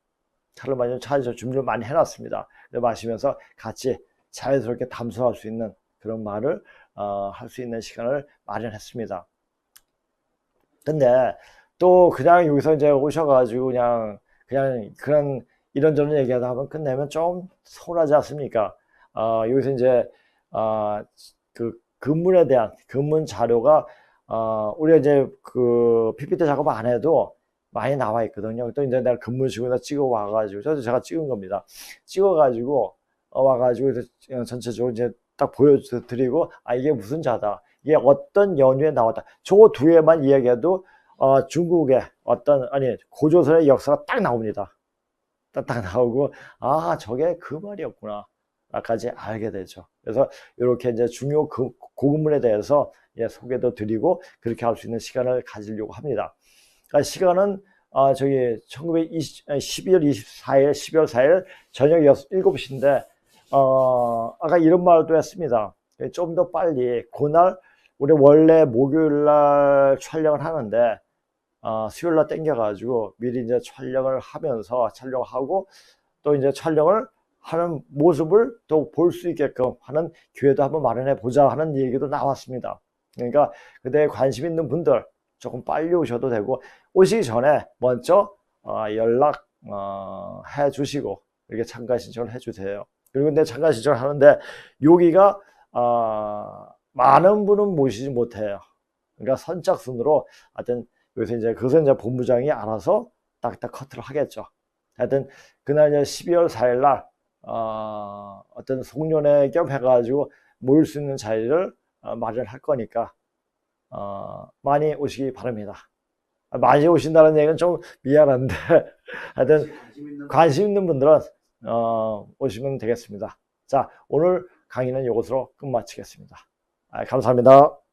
차에서 준비를 많이 해놨습니다. 마시면서 같이 자연스럽게 담소할 수 있는 그런 말을 할 수 있는 시간을 마련했습니다. 근데 또 그냥 여기서 이제 오셔가지고 그냥 그런 이런저런 얘기하다 하면 끝내면 좀 서운하지 않습니까? 여기서 이제 그 근문에 대한 근문 자료가 우리가 이제 그 PPT 작업 안 해도 많이 나와 있거든요. 또 이제 내가 근문식으로 찍어 와가지고 저도 제가 찍은 겁니다. 찍어가지고 와가지고 전체적으로 이제 딱 보여드리고 이게 무슨 자다, 이게 어떤 연유에 나왔다. 저 두 개만 이야기해도 중국의 고조선의 역사가 딱 나옵니다. 딱 나오고 저게 그 말이었구나 까지 알게 되죠. 그래서 이렇게 이제 중요 고급문에 대해서 소개도 드리고 그렇게 할 수 있는 시간을 가지려고 합니다. 그러니까 시간은 저기 12월 4일 저녁 7시인데 아까 이런 말도 했습니다. 좀 더 빨리 그날 우리 원래 목요일날 촬영을 하는데 수요일날 땡겨가지고 미리 이제 촬영을 하면서 촬영하고 또 이제 촬영을 하는 모습을 또 볼 수 있게끔 하는 기회도 한번 마련해 보자 하는 얘기도 나왔습니다. 그러니까 그때 관심 있는 분들 조금 빨리 오셔도 되고 오시기 전에 먼저 연락 해 주시고 이렇게 참가 신청을 해 주세요. 그리고 근데 참가 신청을 하는데 여기가 많은 분은 모시지 못해요. 그러니까 선착순으로 하여튼 여기서 이제 그것은 이제 본부장이 알아서 딱딱 커트를 하겠죠. 하여튼 그날 이제 12월 4일 날 어떤 송년회 겸 해가지고 모일 수 있는 자리를 마련할 거니까 많이 오시기 바랍니다. 많이 오신다는 얘기는 좀 미안한데 하여튼 관심 있는 분들은 오시면 되겠습니다. 자, 오늘 강의는 이것으로 끝마치겠습니다. 감사합니다.